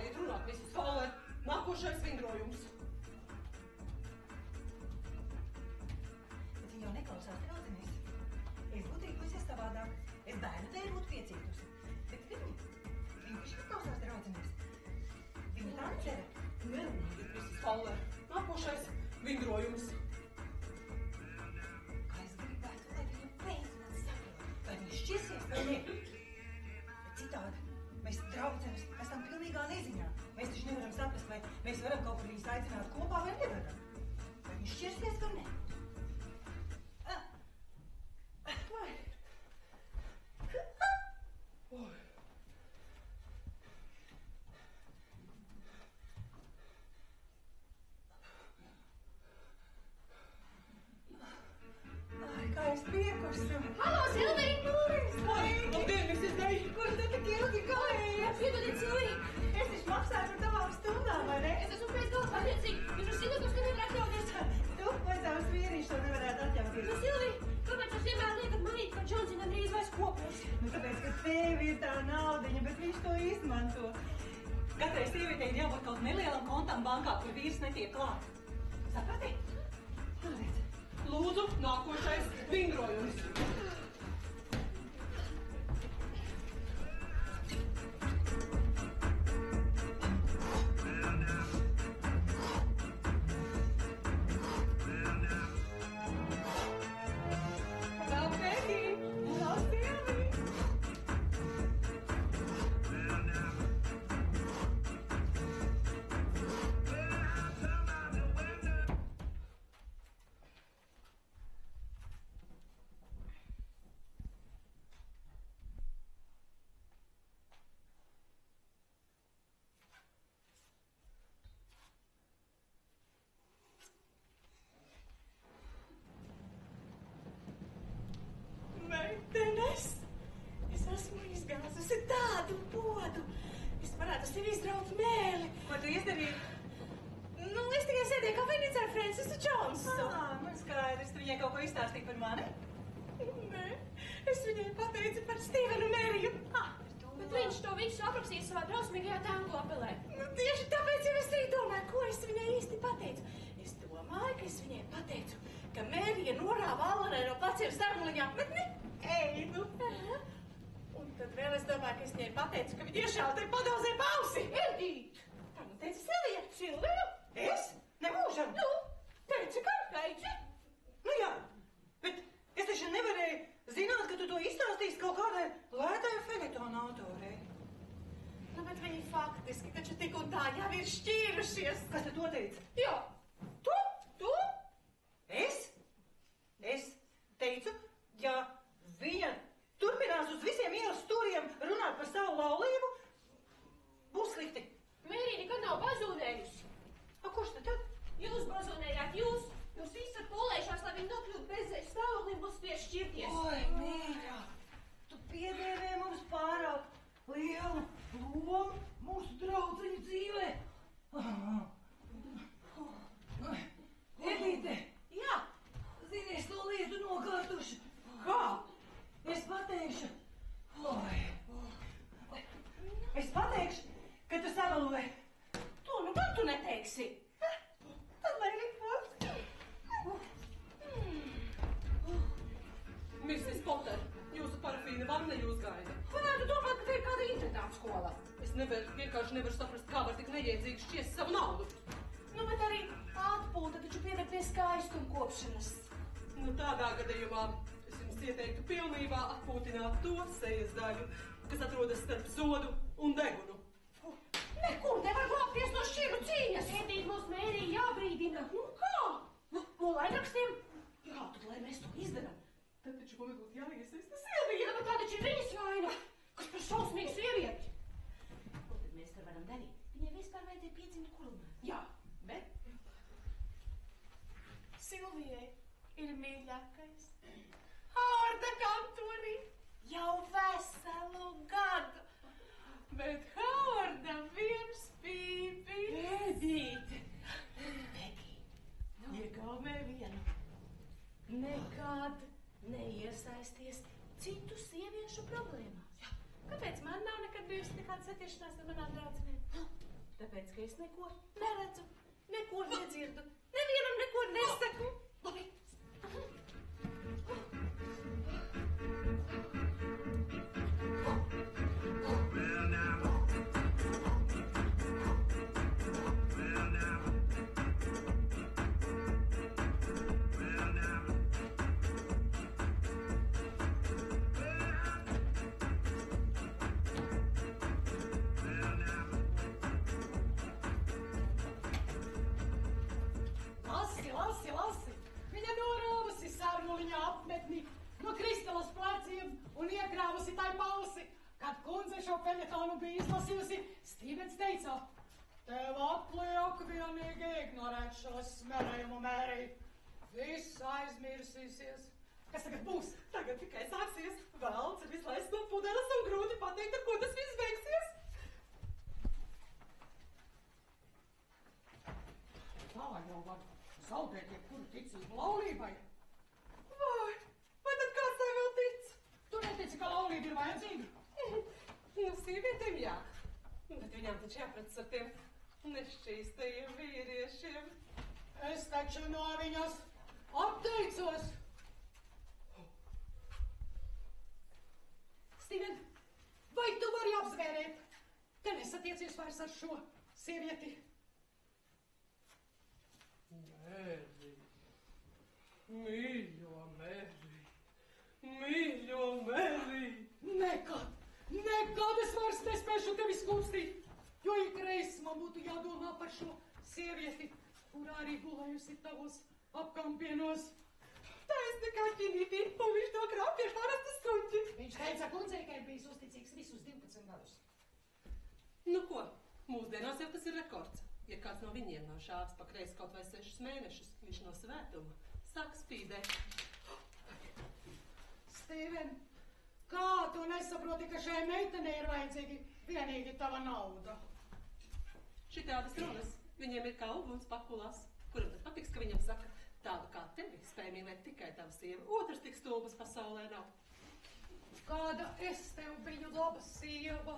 iet runāt, Mrs. Fowler. Nākošais vingrojums. Bet viņa jau neklausās draudzenīs. Es būtu rīkojusies savādāk. Es bērnu dēļ būtu piecītusi. Bet viņa taču neklausās draudzenīs. Viņa tā necera. Nerunājiet, Mrs. Fowler. Nākošais vingrojums. Kā es gribētu, lai viņa beidzot saprot, vai viņa šķirsies vai ne. Bet citādi, mēs draudzenes esam pilnīgā neziņā. Mēs taču nevaram saprast, vai mēs varam kaut kur viņus aicināt kopā vai nevaram. Vai viņa šķirsies vai ne. Kā es piekusu. Halo, Silvija! Labdien, Mrs. Day! Kur tu tik ilgi gāji? Piedodiet, Silvija! Es taču maksāju par tavām stundām, vai ne? Es esmu pēc galvas pateicīga. Jūs zināt, ka nevar atļauties. Tu vai tavs vīriņš to nevarētu atļauties? Nu, Silvija, kāpēc jūs vienmēr liekat manīt, ka Džonsina drīz vairs kopos? Nu, tāpēc, ka tev ir tā naudiņa, bet viņš to izmanto. Katrai sievietei ir jābūt kaut nelielam kontam bankā, kur vīrs netiek klāt. Saprati? Paldies. Lūdzu, nākošais vingrojums. Vēl Pegi! Vēl Silvi! Meitenes, es esmu izgāzusi tādu podu. Es varētu sev izraut mēli. Ko tu izdarīji? Nu, es tikai sēdēju kafejnīcā ar Francisu Džonsu. Man skaidrs, tu viņai kaut ko izstāstīji par mani? Nē, es viņai pateicu par Stīvenu Mēriju. Bet viņš to visu aprakstīja savā drausmīgajā tango apelē. Nu, tieši tāpēc jau es arī domāju, ko es viņai īsti pateicu. Es domāju, ka es viņai pateicu, ka Mērija norāva Alanai no pleciem sarmuliņā apmetni. Ei, nu. Un tad vēl es domāju, ka es viņai pateicu, ka viņa tiešām te padauzē pausi. Edīt! Tā nu teica Silvija. Silvija? Es? Nemūžam? Nu, teici, ka teici. Nu jā, bet es taču nevarēju zināt, ka tu to izstāstīsi kaut kādai lētai feļetona autorei. Nu, bet viņi faktiski taču tik un tā jau ir šķīrušies. Kas tu to teici? Jā. Tu? Es? Es teicu, ja viņa turpinās uz visiem ielas stūriem runāt par savu laulību, būs slikti. Mērija nekad nav bazūnējusi. A, kurš tad? Jūs bazūnējāt, jūs visi esat pūlējušās, lai viņi nokļūtu bezceļu stāvoklī un būs spiež šķirties. Oi, mīļā, tu piedēvēji mums pārāk lielu lomu mūsu draudzeņu dzīvē. Edīte! Jā. Zini, es to lietu nokārtuši. Kā? Es pateikšu. Es pateikšu, ka tu sameloji. To nu gan tu neteiksi. Tad lai likos. Mrs. Potter, jūsu parafīna vanna jūs gaida. Varētu domāt, ka te ir kāda internāta skola. Es vienkārši nevaru saprast, kā var tik neiedzīgi šķiest savu naudu. Nu, bet arī atpūta taču pieder pie skaistuma kopšanas. Nu, tādā gadījumā es jums ieteiktu pilnībā atpūtināt to sejas daļu, kas atrodas starp zodu un degunu. Nekur nevar glābties no šķiru cīņas. Edīt, mums Mērija jābrīdina. Nu kā? No laikrakstiem? Jā, tad lai mēs to izdarām. Tad taču obligāti jāiesaista Silvija. Bet tā taču ir viņas vaina. Kas par šausmīgu sievieti? Ko tad mēs te varam darīt? Viņai vispār vajadzēja piedzimt kurumā. Jā, bet Silvijai ir mīļākais Howarda kantorī jau veselu gadu. Bet Howardam viens pīpi. Edīte. Pegi, iegaumē vienu. Nekad neiesaisties citu sieviešu problēmās. Jā. Kāpēc man nav nekad bijusi nekāda satiešanās ar manām draudzenēm? Tāpēc, ka es neko neredzu, neko nedzirdu, nevienam neko nesaku. Lasi! Viņa norāvusi sarnuliņa apmetni no Kristalas pleciem un iekrāvusi tai balsi. Kad kundze šo peļetonu bija izlasījusi, Stīvens teica, tev atliek vienīgi ignorēt šo smerējumu mērī. Viss aizmirsīsies. Kas tagad būs? Tagad tikai sāksies. Velns ir vislaists no pudeles un grūti pateikt, ar ko tas viss beigsies. Tā jau var zaudēt jebkuru ticību laulībai. Vai tad kāds tai vēl tic? Tu netici, ka laulība ir vajadzīga? Nu, sīvietēm jā. Bet viņām taču jāprats ar tiem nešķīstajiem vīriešiem. Es taču no viņas atteicos. Stīven, vai tu vari apzvērēt, ka nesatiecies vairs ar šo sievieti? Mēri, mīļo Mēri. Nekad es vairs nespēšu tevi skūpstīt, jo ikreiz man būtu jādomā par šo sievieti, kurā arī gulējusi tavos apkampienos. Taisni kā ķinītī, un viņš to krāpja parasti suņķi. Viņš teica kundzei, ka ir bijis uzticīgs visus 12 gadus. Nu ko, mūsdienās jau tas ir rekords. Ja kāds no viņiem nav šāvis pa kreisi kaut vai 6 mēnešus, viņš no svētuma sāk spīdēt. Stīven, kā tu nesaproti, ka šai meitenei ir vajadzīgi vienīgi tava nauda? Šitādas runas viņiem ir kā uguns pakulās. Kuram tad patiks, ka viņam saka, tādu kā tevi spēj mīlēt tikai tava sieva, otrs tik stulbas pasaulē nav. Kāda es tev biju laba sieva?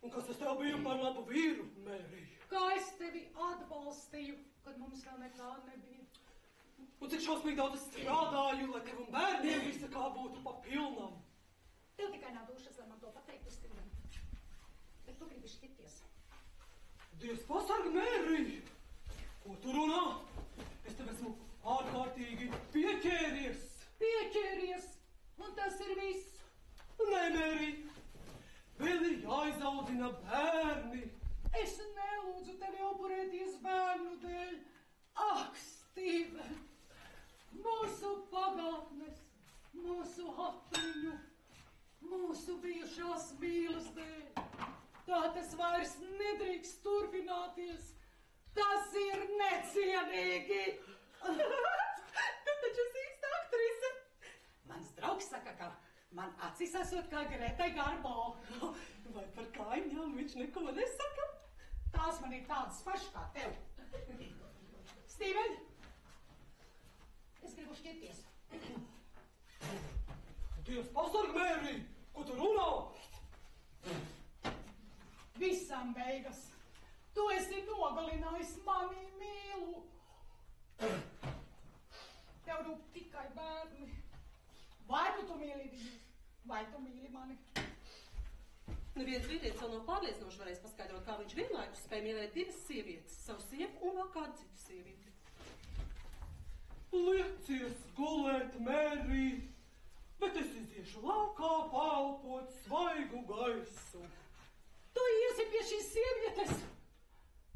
Un kas es tev biju par labu vīru, Mēri? Kā es tevi atbalstīju, kad mums vēl nekā nebija? Un cik šausmīgi daudz es strādāju, lai tev un bērniem visa kā būtu pa pilnam. Tev tikai nav dušas, lai man to pateiktu, Stīven. Bet tu gribi šķirties. Dievs pasarg, Mēri! Ko tu runā? Es tev esmu ārkārtīgi pieķēries. Pieķēries, un tas ir viss. Nē, Mēri, vēl ir jāizaudzina bērni. Es nelūdzu tevi upurēties bērnu dēļ. Ak, Stīven, mūsu pagātnes, mūsu atmiņu, mūsu bijušās mīlas dēļ. Tā tas vairs nedrīkst turpināties. Tas ir necienīgi. Tu taču esi īsta aktrise. Mans draugs saka, ka man acis esot kā Gretai Garbo. Vai par kājņām viņš neko nesaka? Tās man ir tādas pašas kā tev. Stīven, es gribu šķirties. Dievs pasarg, Mēri! Ko tu runā? Visam beigas. Tu esi nogalinājis mani mīlu. Tev rūp tikai bērni. Vai tu mīli viņu, vai tu mīli mani? Neviens vīrietis vēl nav pārliecinoši varēs paskaidrot, kā viņš vienlaikus spēj mīlēt divas sievietes, savu sievu un vēl kādu citu sievieti. Liecies gulēt, Mēri, bet es iziešu laukā paelpot svaigu gaisu. Tu iesi pie šīs sievietes?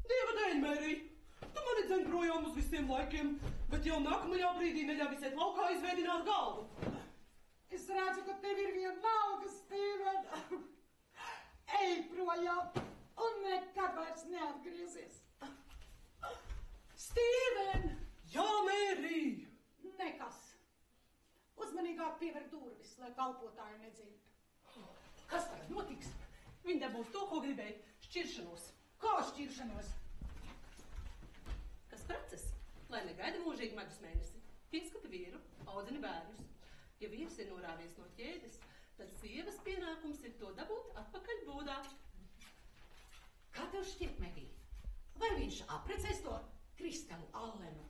Dieva dēļ, Mēri, tu mani dzen projām uz visiem laikiem, bet jau nākamajā brīdī neļauj visiet laukā izveidināt galvu. Es redzu, ka tev ir vienalga, Stīven. Ej projām un nekad vairs neatgriezies. Stīven! Jā, Mēri! Nekas. Uzmanīgāk piever durvis, lai kalpotāji nedzird. Kas tagad notiks? Viņi dabūs to, ko gribēja – šķiršanos. Kā šķiršanos? Kas preces? Lai negaida mūžīgi medus mēnesi. Pieskata vīru, audzina bērnus. Ja vīrs ir norāvies no ķēdes, tad sievas pienākums ir to dabūt atpakaļ būdā. Kā tev šķiet, Megī? Vai viņš apprecēs to Kristelu Allenu?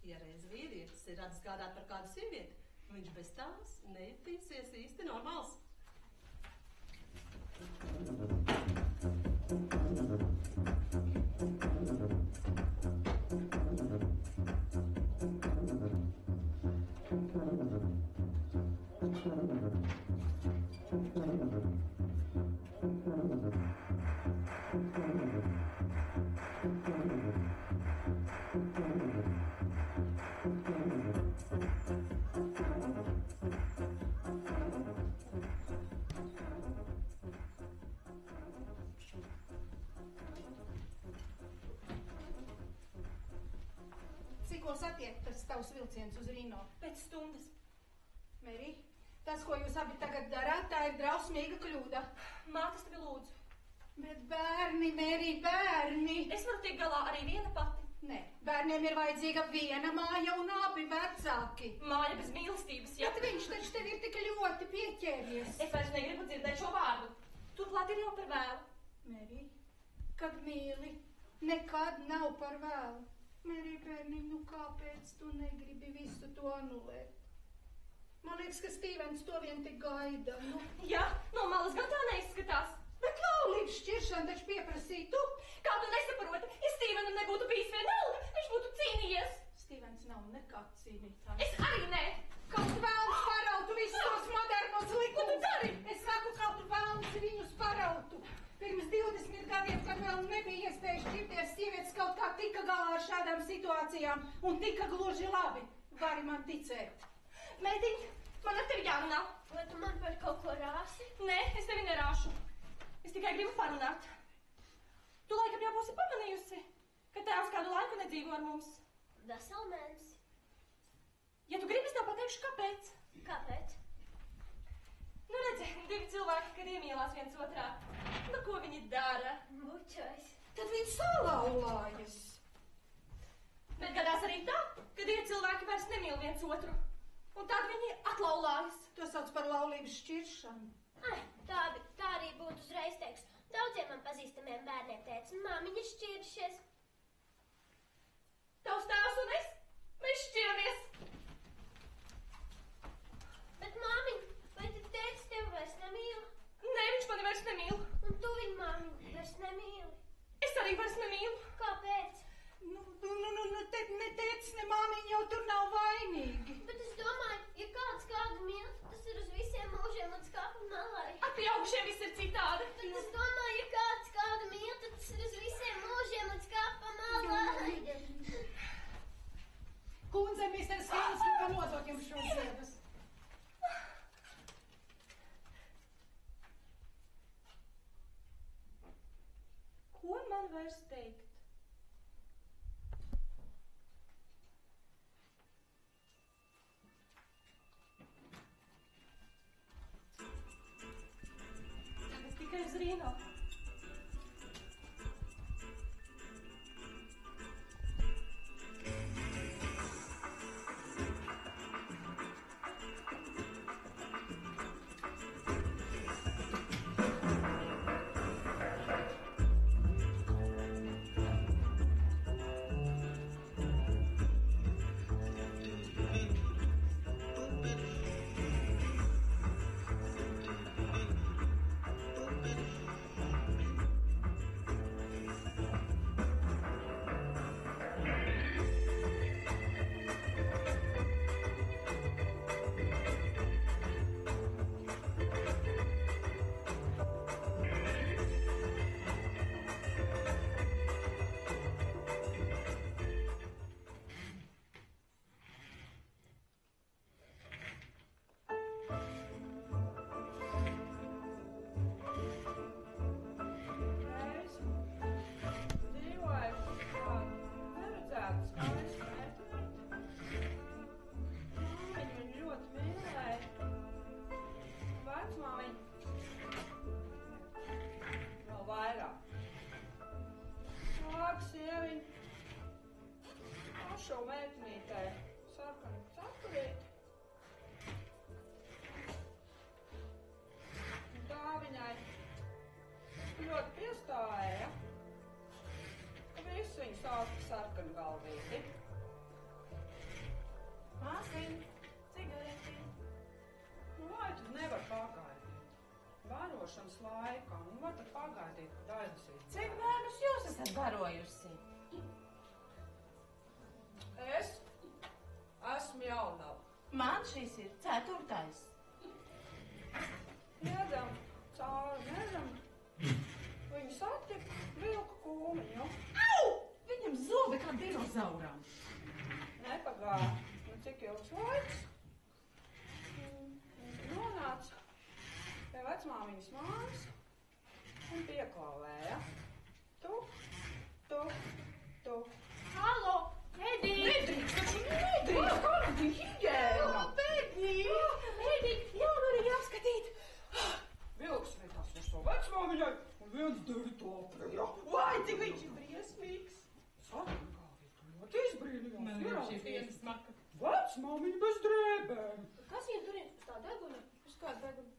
Ja reiz vīrietis ir radis gādāt par kādu sievieti, viņš bez tās nejutīsies īsti normāls. Cikos attiek tas tavs vilciens uz Rino? Pēc stundas. Meri, tas, ko jūs abi tagad darāt, tā ir drausmīga kļūda. Mātes tevi lūdzu. Bet bērni, Meri, bērni! Es varu tikt galā arī viena pati. Nē, bērniem ir vajadzīga viena māja un abi vecāki. Māja bez mīlestības, ja? Bet viņš taču tev ir tik ļoti pieķēries. Es vairs negribu dzirdēt šo vārdu. Turklāt ir jau par vēlu. Meri, kad mīli, nekad nav par vēlu. Meri, bērniņ, nu kāpēc tu negribi visu to anulēt? Man liekas, ka Stīvens to vien tik gaida, nu. Jā, no malas gan tā neizskatās. Bet laulības šķiršana taču pieprasītu. Kā tu nesaproti, ja Stīvenam nebūtu bijis vienalga, viņš būtu cīnījies. Stīvens nav nekad cīnītājs. Es arī ne. Kaut vēlns parautu visus tos modernos likumus. Ko tu dari? Es saku, kaut vēlns viņus parautu. Pirms 20 gadiem, kad vēl nebija iespēja šķirties, sievietes kaut kā tika galā ar šādām situācijām un tika gluži labi. Vari man ticēt. Mētiņ, man ar tevi jārunā. Vai tu man par kaut ko rāsi? Nē, es tevi nerāšu. Es tikai gribu parunāt. Tu laikam jau būsi pamanījusi, ka tēvs kādu laiku nedzīvo ar mums. Veselu mēnesi. Ja tu gribi, es tev pateikšu, kāpēc. Kāpēc? Nu, redzi, divi cilvēki, kad iemīlās viens otrā. Nu, ko viņi dara? Bučojas. Tad viņi salaulājas. Bet gadās arī tā, ka divi cilvēki vairs nemīl viens otru. Un tad viņi atlaulājas. To sauc par laulības šķiršanu. Ai, tā arī būtu uzreiz teiks. Daudziem man pazīstamiem bērniem teica, un māmiņa šķiršies. Tavs tēvs un es, mēs šķiramies. Bet māmiņ, vai tad tētis tevi vairs nemīl? Nē, viņš mani vairs nemīl. Un tu viņu māmiņu vairs nemīli? Es arī vairs nemīlu. Kāpēc? Ne tētis, ne māmiņa jau tur nav vainīgi. Bet es domāju, ja kāds kādu mīl, tas ir uz visiem mūžiem līdz kāpu malai. Ar pieaugušiem viss ir citādi. Bet es domāju, ja kāds kādu mīl, tad tas ir uz visiem mūžiem līdz kāpu malai. Kundze, misteris Hēns, kā nodot jums šo ziedus. Ko man vairs teikt? Tikai uz Rīno. Ļoti piestāja. sarkanu galvīti. Māsiņ, cigareti. Vai tu nevar pagaidīt? Barošanas laikā, var tad pagaidīt, kad aiznesīs. Cik bērnus jūs esat barojusi? Es esmu jaunava. Man šis ir 4. Iedam cauri mežam. Viņu satika vilku kūmiņu. Au! Viņam zobi kā dinozauram. Nepagāja. Cik ilgs laiks? Nonāca pie vecmāmiņas mājas un pieklāvēja. Tu. Halo, Edi! Nedrīkst! Kāda higiēna? Edi, jaunu arī jāskatīt. Vilks vietās ar savu vecmāmiņai un viens devi to aprējā. Vai, cik viņš ir briesmīgs. Sarkanu galvīti ļoti izbrīnījās. Man ir šī viena smaka. Vecmāmiņa bez drēbēm. Kas viņam tur ir uz tā deguna? Uz kādu degunu?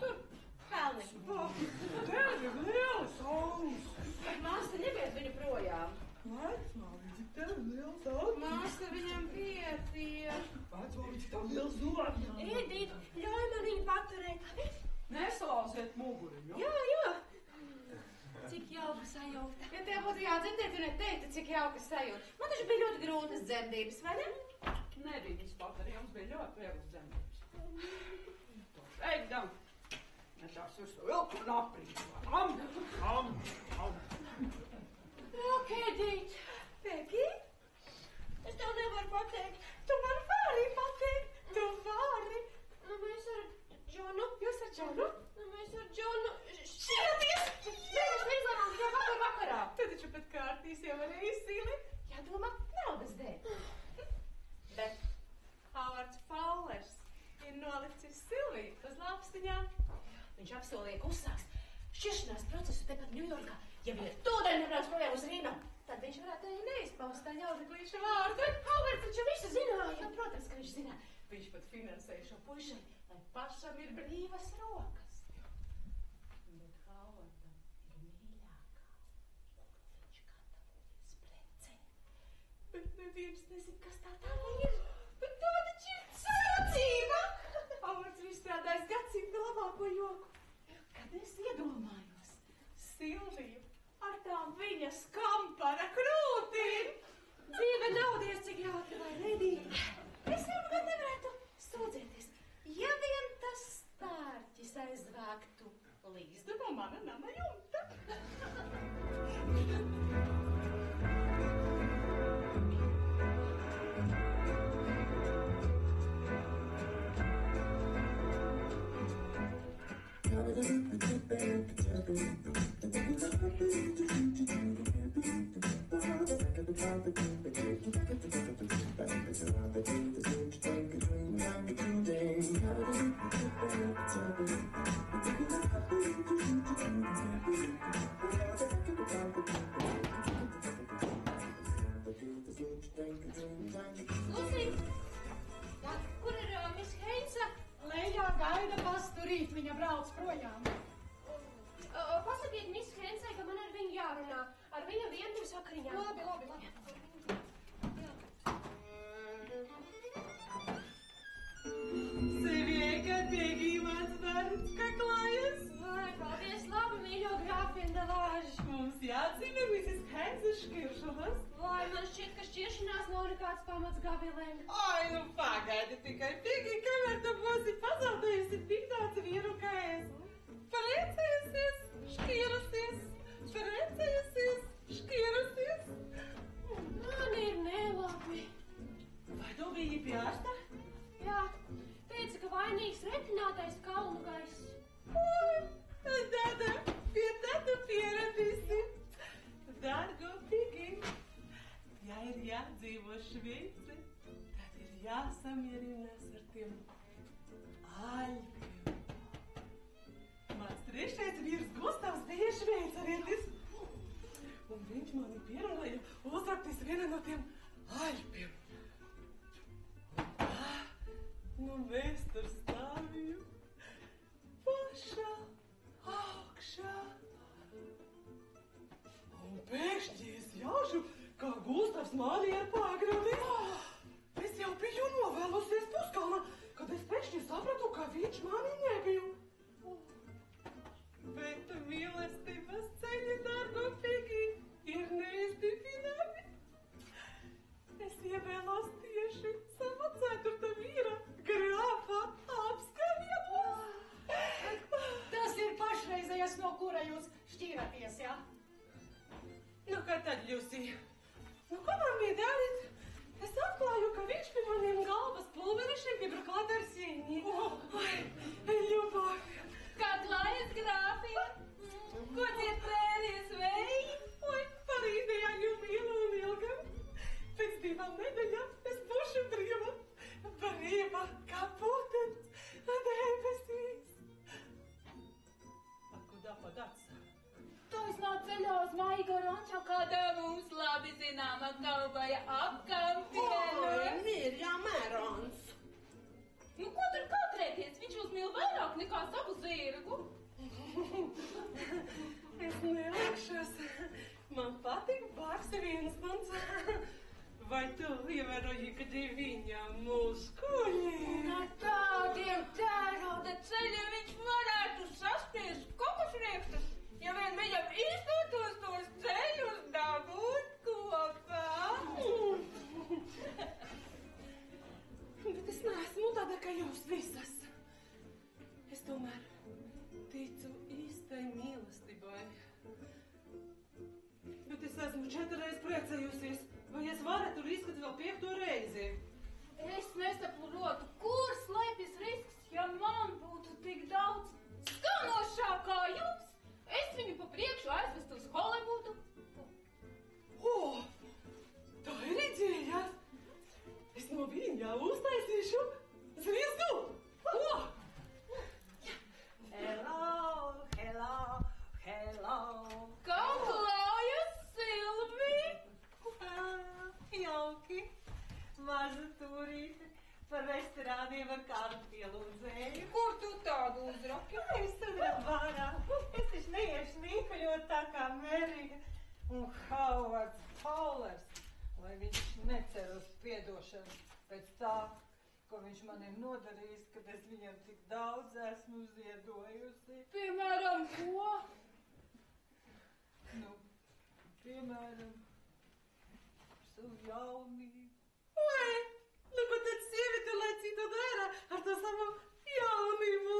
Tur, pelni. Tev ir liela saules. Māsa, neviet viņu projām. Vecmāmiņa, tev ir liela saules. Māsa viņam pietiek. Vecmāmiņa, tev ir liela zobņa. Edi, ļauj man viņu paturēt. Nesalauziet muguriņu. Jā. Cik jauka sajūta. Ja tev būtu jādzirdēt, tu neteiktu, cik jauka sajūta. Man taču bija ļoti grūtas dzemdības, vai ne? Nebija vispār, arī jums bija ļoti vieglas dzemdības. Eidam! Netās uz vilku un aprīt. Am. Ok, Dīt. Pegi? Es tev nevaru pateikt. Tu man vari pateikt. Tu vari. Nu, mēs ar Džonu. Jūs ar Džonu? Nu, mēs ar Džonu. Šķiraties! Mēs nezinām, jau vakarā. Tu taču pat kārtīs jau varēji izsīli. Jādomā naudas dēļ. Bet Howards Fowlers ir nolicis Silviju uz lapstiņām. Viņš apsolīja, ka uzsāks šķiršanās procesu tepat Ņujorkā. Ja viņa tūdaļ nebrauc projām uz Rīnu, tad viņš varētu arī neizpaust tā ļaudaklīša vārdu. Howards taču visu zināja. Protams, ka viņš zināja. Viņš pat finansēja šo puišai, lai pašam ir brīvas rokas. Bet Howardam ir mīļākā. Viņš gatavojas precēt. Bet neviens nezin, kas tā ir. Bet tā taču ir sacība! Howards ir izstrādājis gadsimta labāko joku. Kad es iedomājos Silviju ar tām viņa skampara krūtīm, dzīve naudies, cik jātri vai redīgi. Es jau gan nevarētu sūdzēties, ja vien tas stārķis aizvāktu līzdu no mana nama jumta. Lucy, kur ir Miss Heinsa? Lejā gaida pasturīt, viņa brauc projām. Pasakiet Miss Heinsai, ka man ar viņu jārunā. Ar viņu vienības vakariņā. Labi. Sveika, Pegi, mans bērns, kā klājas? Vai, paldies, labi, mīļo grāfiena Delāža. Mums jācīna Mrs. Hensas šķiršanas. Vai, man šķiet, ka šķiršanās nav nekāds pamats gavilēm. Ai, nu pagaidi tikai, Pegi, kamēr tu būsi pazaudējusi tik daudz vīru kā es. Precējusies, šķīrusies. Man ir nelabi. Vai tu biji pie ārsta? Jā, teica, ka vainīgs retinātais kalnu gaiss. Dada, pie tā tu pieradīsi. Dargo Pigi, ja ir jādzīvo Šveice, tad ir jāsamierinās ar tiem Alpiem. Mans trešais vīrs Gustavs bija šveicarietis, un viņš mani pierunāja uzrakties vienā no tiem Alpiem. Nu mēs tur stāvījām pašā augšā. Un pēkšņi es jaušu, ka kā Gustavs mani ir pagrabis. Es jau biju novēlusies Puskalnā, kad es pēkšņi sapratu, ka viņš mani nebija. Bet mīlestības ceļi, dārgopīgi, ir neizdifinami. Es ievēlos tieši sava 4. vīra, grāfa apskaņielos. Tas ir pašreizējais, no kura jūs šķīraties, jā? Nu, kā tad, Ļusija? Nu, ko man bija darīt? Es atklāju, ka viņš pie maniem galvas pulverešiem piebraklāt ar sīņi. Ļubāvi! Kā klājas grāfija? Ko dzied prēries vēji? Oi, parīdējāņu mīlu un ilgam. Pēc 2 nedēļām es būšu brīva. Brīva kā putens debesīs. A kudā padāts? Taisnā ceļā uz Maiga rančā kādā mums labi zināma kauboja apkampiena. Mirjam Erons. Nu, ko tur kautrēties? Viņš jūs mīl vairāk nekā savu zirgu. Es nelikšos. Man patīk Bārs Vinstons. Vai tu ievēroji, kad viņa muskuļi? Na tādiem tērauda ceļiem viņš varētu saspiest kokosriekstus, ja vien viņam izdotos tos ceļus dabūt kopā. Bet es neesmu tāda, kā jūs visas. Es tomēr ticu īstai mīlestībai. Bet es esmu 4 reizes precējusies. Vai es varu tur riskot vēl 5. reizi? Es nesaprotu, kur slēpjas risks, ja man būtu tik daudz skanošāk kā jums. Es viņu pa priekšu aizvestu uz Holivudu. Tā ir ideja! Es no viņa uztaisīšu zviezdu! Hello! Kā klājas, Silvija? Jauki! Maza turīte par restorāniem ar kādu pielūdzēju. Kur tu tādu uzraki? Es tur vārā. Es taču neiešu nīkaļot tā kā Merija. Un Howards Fowlers, lai viņš necer uz piedošanu pēc tā, ko viņš man ir nodarījis, kad es viņam tik daudz esmu ziedojusi. Piemēram, ko? Nu, piemēram, savu jaunību. Oi, nu, ko tad sieviete, lai cita dara ar to savu jaunību?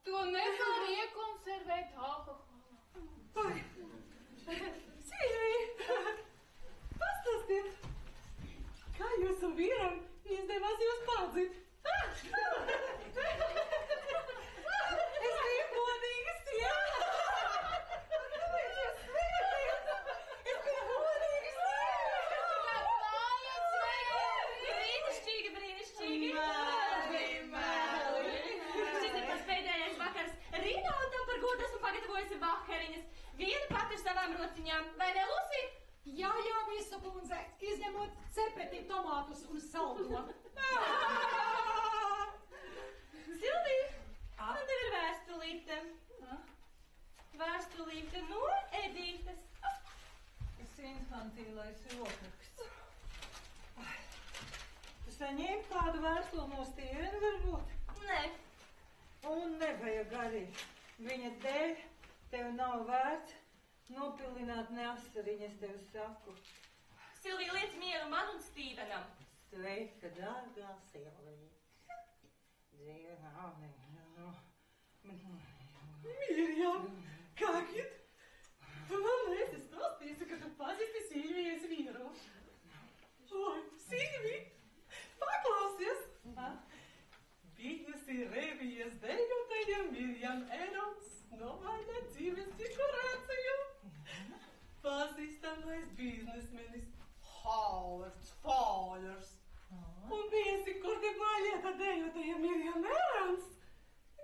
To nevar iekonservēt alkoholā. Oi, Silvija, pastāstiet, kā jūsu vīram izdevās jūs padzīt? Es biju godīga sieva. Kāpēc jūs smējaties? Es biju godīga sieva. Brīnišķīgi! Šis ir pats pēdējais vakars. Rīnautam par godu esmu pagatavojusi vakariņas. Viena pati ar savām rociņām. Vai ne, Lusi? Jā, visu, kundze, izņemot cepeti, tomātus un saldo. Silvija, man tev ir vēstulīte. Vēstulīte no Edītes. Tas infantīlais rokraksts. Tu saņēmi kādu vēstuli no Stīvena, varbūt? Nē. Un nevajag arī. Viņa dēļ tev nav vērts nopilināt ne asariņas, tev saku. Silvija, liec mieru man un Stīvenam. Sveika, dārgā Silvija. Dzīve nav Mirjam, kākit? Tu man esi stāstīsi, ka tu pazīsti Silvijas vīru. Oi, Silvija, paklausies! Bijusi revijas dejotāja Mirjam Erons nomaina dzīves dekorāciju. Pazīstamais biznesmenis Howards Fowlers. Un bijusi kurdinālieta dejotāja Mirjam Erons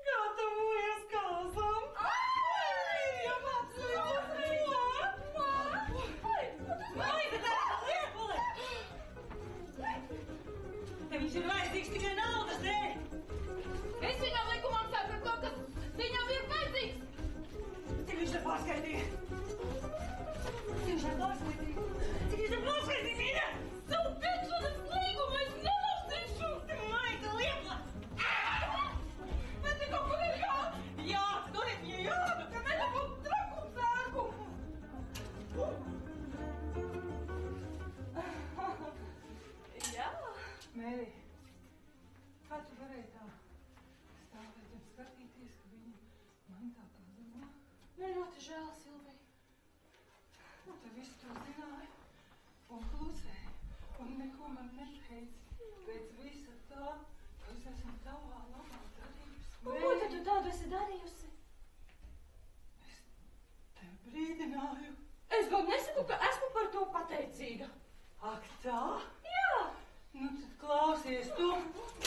gatavojas kāzām. Mirjam apsveicas viņā! Maida, dārgā liekule! Te viņš ir vajadzīgs tikai naudas dēļ! Es viņam liku maksāt par to, kas viņam ir vajadzīgs. Cik viņš ir pārskaitīja? Cik viņš ir pārskaitīja? Cik viņš ir pārskaitīja? Tu visu to zināji un klusēji, un neko man neteici. Pēc visa tā, ka es esmu tavā labā darījusi. Un ko tad tu tādu esi darījusi? Es tev brīdināju. Es gan nesaku, ka esmu par to pateicīga. Ak tā? Jā. Nu tad klausies tu,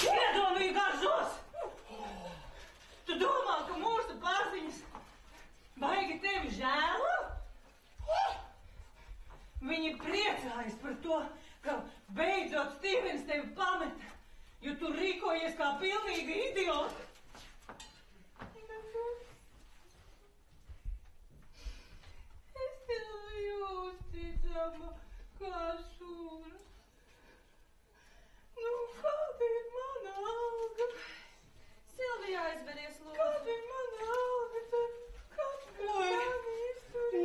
iedomīgās žos! Tu domā, ka mūsu pārziņas baigi tevi žēlo? Viņi priecājas par to, ka beidzot Stīvens tevi pameta, jo tu rīkojies kā pilnīga idiota. Es tev uzticama kā šūra. Nu, kāda ir mana alga? Silvija, aizveries, lūdzu. Kāda ir mana alga?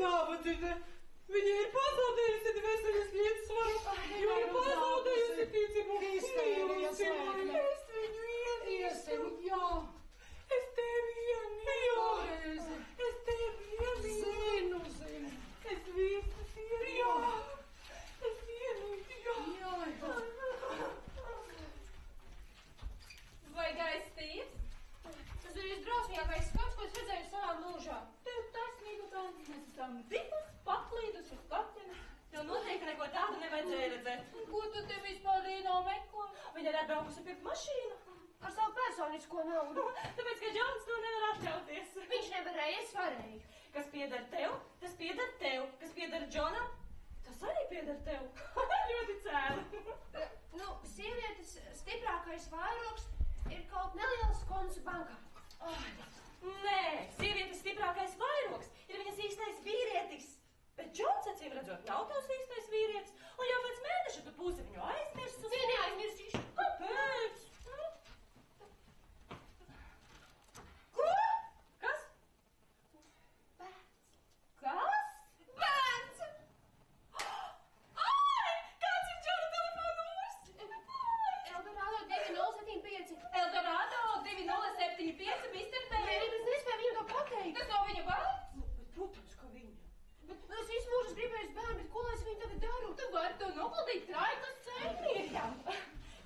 Nabadzīga. Viņa ir pazaudējusi dvēseles līdzsvaru, jo ir pazaudējusi ticību. Es viņu iemīlu. Jā. Es tevi iemīlu. Es tevi iemīlu. Zinu. Es visus iemīlu. Es iemīlu. Jā. Vai gaiss Stīvs? Tas ir visdrausmīgākais skats, ko es redzēju savā mūžā. Tev taisnība, bērns, mēs esam divas paklīdušas kaķenes. Tev noteikti neko tādu nevajadzēja redzēt. Ko tu te vispār īnā meklē? Viņa ir atbraukusi pirkt mašīnu. Ar savu personisko naudu. Tāpēc, ka Džons to nevar atļauties. Viņš nevarēja, es varēju. Kas pieder tev, tas pieder tev. Kas pieder Džonam, tas arī pieder tev. Ļoti cēli. Sievietes stiprākais vairogs ir kaut nelielas konsu bankā. Nē, sievietes stiprākais vairogs ir viņas īstais vīrietis. Bet Džons, acīm redzot, nav tavs īstais vīrietis. Un jau pēc mēneša tu būsi viņu aizmirsus. Viņa neaizmirsīšu. Kāpēc? Ko? Kas? Kas? Bērns! Ai! Kāds ir Džona telefona numurs? Eldorado 2075. Eldorado 2075, Mr. T. Es nespēju viņu to pateikt. Tas nav viņa vārds? Protams, ka viņa. Bet es visu mūžu gribēju bērnu, bet ko lai es viņu tagad daru? Tu vari to noguldīt traikas cēmīrjām.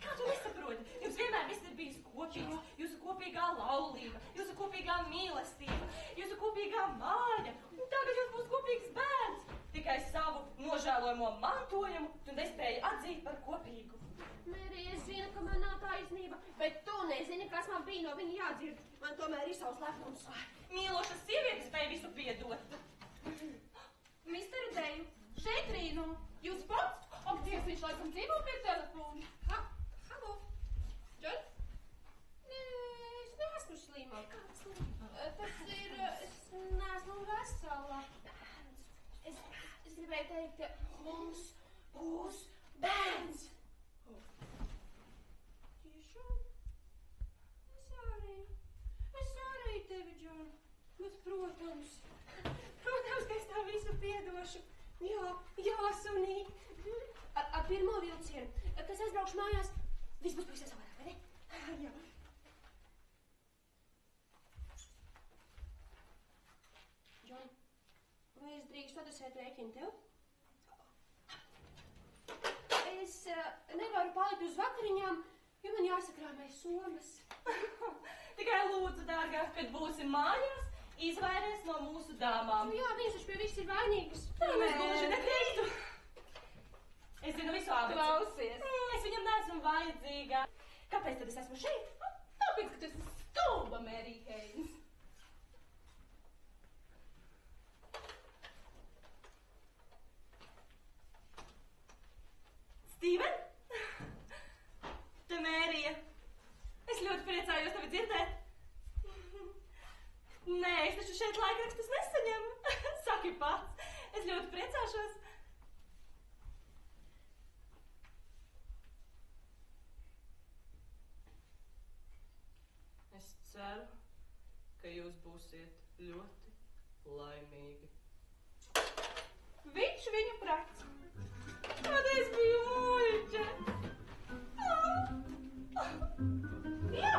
Kā tu nesaproti? Jums vienmēr viss ir bijis kopīgs. Jūsu kopīgā laulība, jūsu kopīgā mīlestība, jūsu kopīgā māja. Un tagad jums būs kopīgs bērns. Tikai savu nožēlojamo mantojumu tu nespēji atzīt par kopīgu. Mērija, es zinu, ka man nav taisnība, bet tu nezini, kas man bija no viņa jādzird. Man tomēr ir savs lepnums. Mīlošas sievietes spēj visu piedot. Mister Deju, šeit Rīno. Jūs pats? Ak, Dievs, viņš laikam dzīvo pie telefona. Halo? Džon? Nē, es neesmu slima. Kāds slima? Tas ir, es neesmu vesela. Es gribēju teikt, ka mums būs bērns. Tiešām? Es arī tevi, Džon. Bet, protams, ka es tev visu piedošu. Jā, sunīt. Ar pirmo vilcienu. Kad es aizbraukšu mājās, viss būs pavisam savādāk, vai ne? Jā. Džon, vai es drīkstu adresēt rēķinu tev? Es nevaru palikt uz vakariņām, jo man jāsakrāmē somas. Tikai lūdzu, dārgā, kad būsim mājās, izvairies no mūsu dāmām. Nu jā, viņas taču pie viss ir vainīgas. Tā mēs gluži neteiktu. Es zinu visu ābeci. Klausies. Es viņam neesmu vajadzīga. Kāpēc tad es esmu šeit? Tāpēc, ka tu esi stulba, Mērija Heins. Stīven? Te Mērija. Es ļoti priecājos tevi dzirdēt. Nē, es taču šeit laikrakstus nesaņemu. Saki pats. Es ļoti priecāšos. Es ceru, ka jūs būsiet ļoti laimīgi. Viņš viņu prats. Kad es biju muļķe. Jā.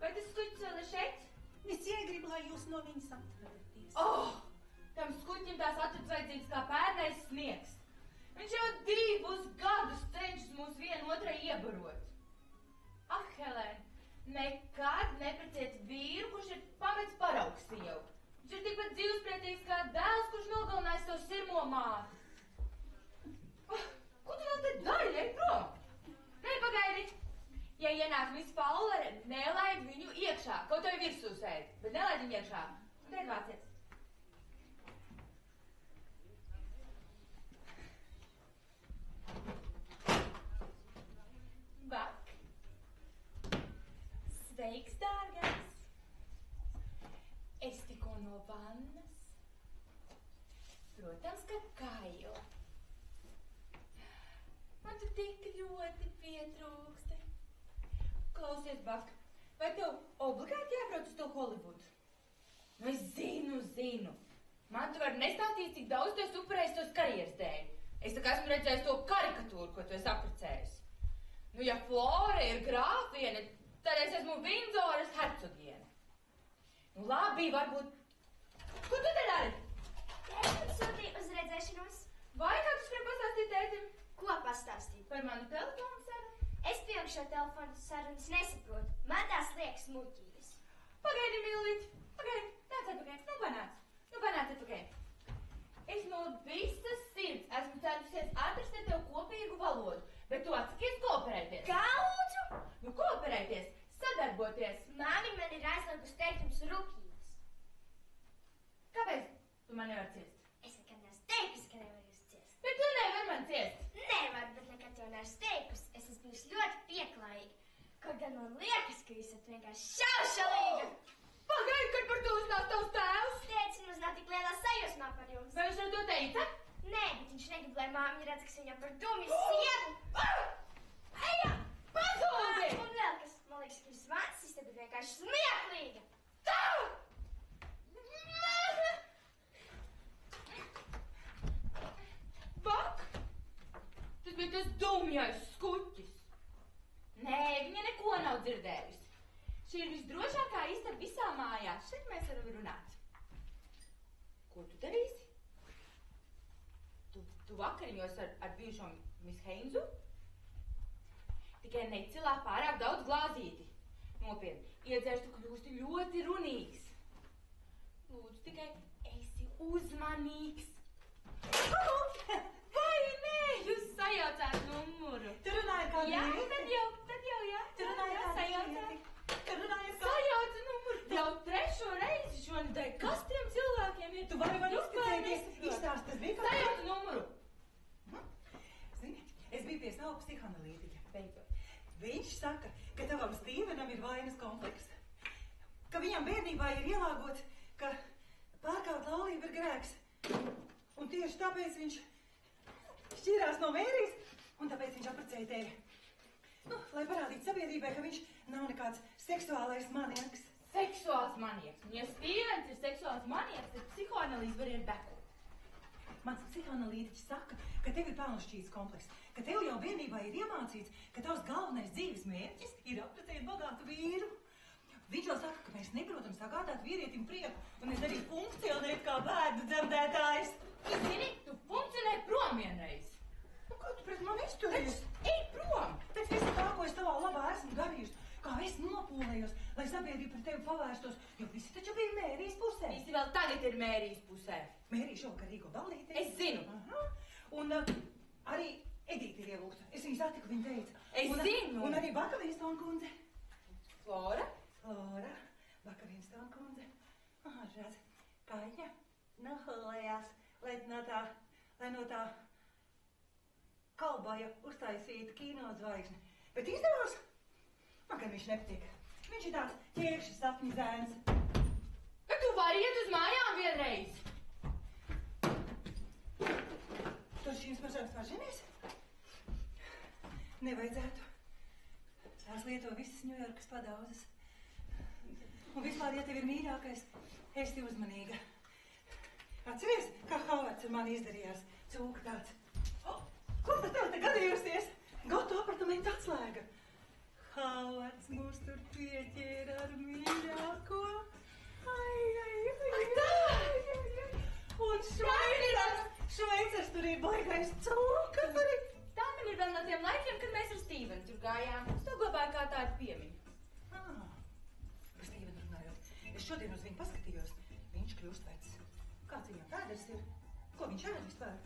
Vai tas skuķis vēl ir šeit? Misie grib, lai jūs no viņas atvadaties. Tam skuķim tās atrads vajadzīgs kā pērnais sniegs. Viņš jau 2 gadus cenšas mūs vienu otrai iebarot. Helēn, nekad neprecēt vīru, kurš ir pamets paraugs sievu. Viņš ir tikpat dzīvesprietīgs kā dēls, kurš nogalinājis savu sirmo māti. Ko tu vēl te dari? Ej prom! Nē, pagaidi! Ja ienāk Miss Fowler, nelaid viņu iekšā, kaut vai virsū sēd, bet nelaid viņu iekšā. Un te ir vācies. Bak. Sveiks, dārgais. Es tikko no vannas. Protams, ka kaila. Man tu tik ļoti pietrūksti. Klausies, Bak, vai tev obligāti jābrauc uz to Holivudu? Nu, es zinu. Man tu vari nestāstīt, cik daudz tu esi upurējis tos karjeras dēļ. Es tā kā esmu redzējis to karikatūru, ko tu esi apprecējis. Nu, ja Flora ir grāfiene, tad es esmu Vindzoras hercogiene. Nu, labi, varbūt... Ko tu te dari? Tētim sūtīja uz redzēšanos. Vai kā tu spēj pastāstīt tētim? Ko pastāstīt? Par manu telefonu sarunu? Es pieaugušo telefonu sarunas nesaprotu. Man tās liekas muļķības. Pagaidi, mīlīt. Pagaidi. Nāc atpakaļ. Nu panāc atpakaļ. Es no visas sirds esmu centusies atrast ar tev kopīgu valodu, bet tu atsakies kooperēties. Kā lūdzu? Nu, kooperēties, sadarboties. Māmiņa man ir aizliegusi teikums rukības. Kāpēc tu man nevar ciest? Es nekad neesmu teikusi, ka nevaru jūs ciest. Bet tu nevar man ciest. Nevar, bet nekad jau neesmu teikusi. Es esmu bijusi ļoti pieklājīga. Kaut gan man liekas, ka jūs esat vienkārši šaušalīga. Pagaidi, kad par to uznāk tavs tēvs. Tētis mums nav tik lielā sajūsmā par jums. Vai viņš ar to teica? Nē, bet viņš negrib, lai māmiņa redz, kas viņam par dumju sievu. Ejā! Pazūdi! Un vēl kas, man liekas, ka jūs vārds istaba ir vienkārši smieklīga. Tā! Bak! Tas bija tas dumjais skuķis. Nē, viņa neko nav dzirdējusi. Šī ir visdrošākā istaba visā mājā. Šeit mēs varam runāt. Ko tu darīsi? Tu vakariņos ar bijušo Miss Heinzu? Tikai necilā pārāk daudz glāzīti. Nopietni, iedzērs tu kļūsti ļoti runīgs. Lūdzu, tikai esi uzmanīgs. Vai nē, jūs sajaucāt numuru? Tu runāji kā Jā, vīri? tad jau, jā. Tu runāji kā sajaucāt. vīri? Tu runāji kā... Sajauca numuru jau 3. reizi šonedēļ. Kas tiem cilvēkiem ir? Tu vari man Vispār uzticēties? nesaprotu. Izstāst, tas bija kā... Sajauca numuru. Zini, es biju pie savu psihoanalītiķa. Beidzot. Viņš saka, ka tavam Stīvenam ir vainas komplekss. Ka viņam bērnībā ir ielāgots, ka pārkāpt laulību ir grēks. Un tieši tāpēc viņš šķīrās no Mērijas, un tāpēc viņš apprecēja tevi. Nu, lai parādītu sabiedrībai, ka viņš nav nekāds seksuālais manieks. Seksuāls manieks. Un ja Stīvens ir seksuāls manieks, tad psihoanalīze var iet bekot. Mans psihoanalītiķis saka, ka tev ir pelnšķīts komplekss, ka tev jau bērnībā ir iemācīts, ka tavs galvenais dzīves mērķis ir apprecēt bagātu vīru. Viņš jau saka, ka mēs neprotam sagādāt vīrietim prieku, un es arī funkcionēju kā bērnu dzemdētājs. Tu zini, tu funkcionē prom vienreiz. Nu, kā tu pret mani izturies? Ej prom! Pēc visu tā, ko es tavā labā esmu darījusi, kā es nopūlējos, lai sabiedrība par tevi pavērstos, jo visi taču bija Mērijas pusē. Visi vēl tagad ir Mērijas pusē. Mērija šovakar rīko ballīti. Es zinu. Aha. Un arī Edīte ir ielūgta. Es viņu satiku, viņa teica. Es zinu. Un arī Baka Vinstona kundze. Flora? Flora, Baka Vinstona kundze. Aha, redz, Kaļņa nahulējās, lai no tā kalbaja uztaisītu kino zvaigzni. Bet izdevās, man gan viņš nepatīk. Viņš ir tāds ķēkšs sapņu zēns. Bet tu vari iet uz mājām vienreiz. Tu ar šīm smaržām smaržinies? Nevajadzētu. Tās lieto visas Ņujorkas padauzes. Un vispār, ja tev ir mīļākais, esi uzmanīga. Atceries, kā Hovards ar mani izdarījās? Cūka tāds. Oh, ko par tev te gadījusies? Gotu apartamentu atslēga. Halets mūs tur pieķēra ar mīļāko. Ai, tā! Un Šveicers tur ir baigais cūkari. Tā man ir vēl no tiem laikiem, kad mēs ar Stīvenu tur gājām. Es to glabāju kā tādu piemiņu. Par Stīvenu runājot, es šodien uz viņu paskatījos. Viņš kļūst vecs. Kāds viņam vēders ir? Ko viņš ēd vispār?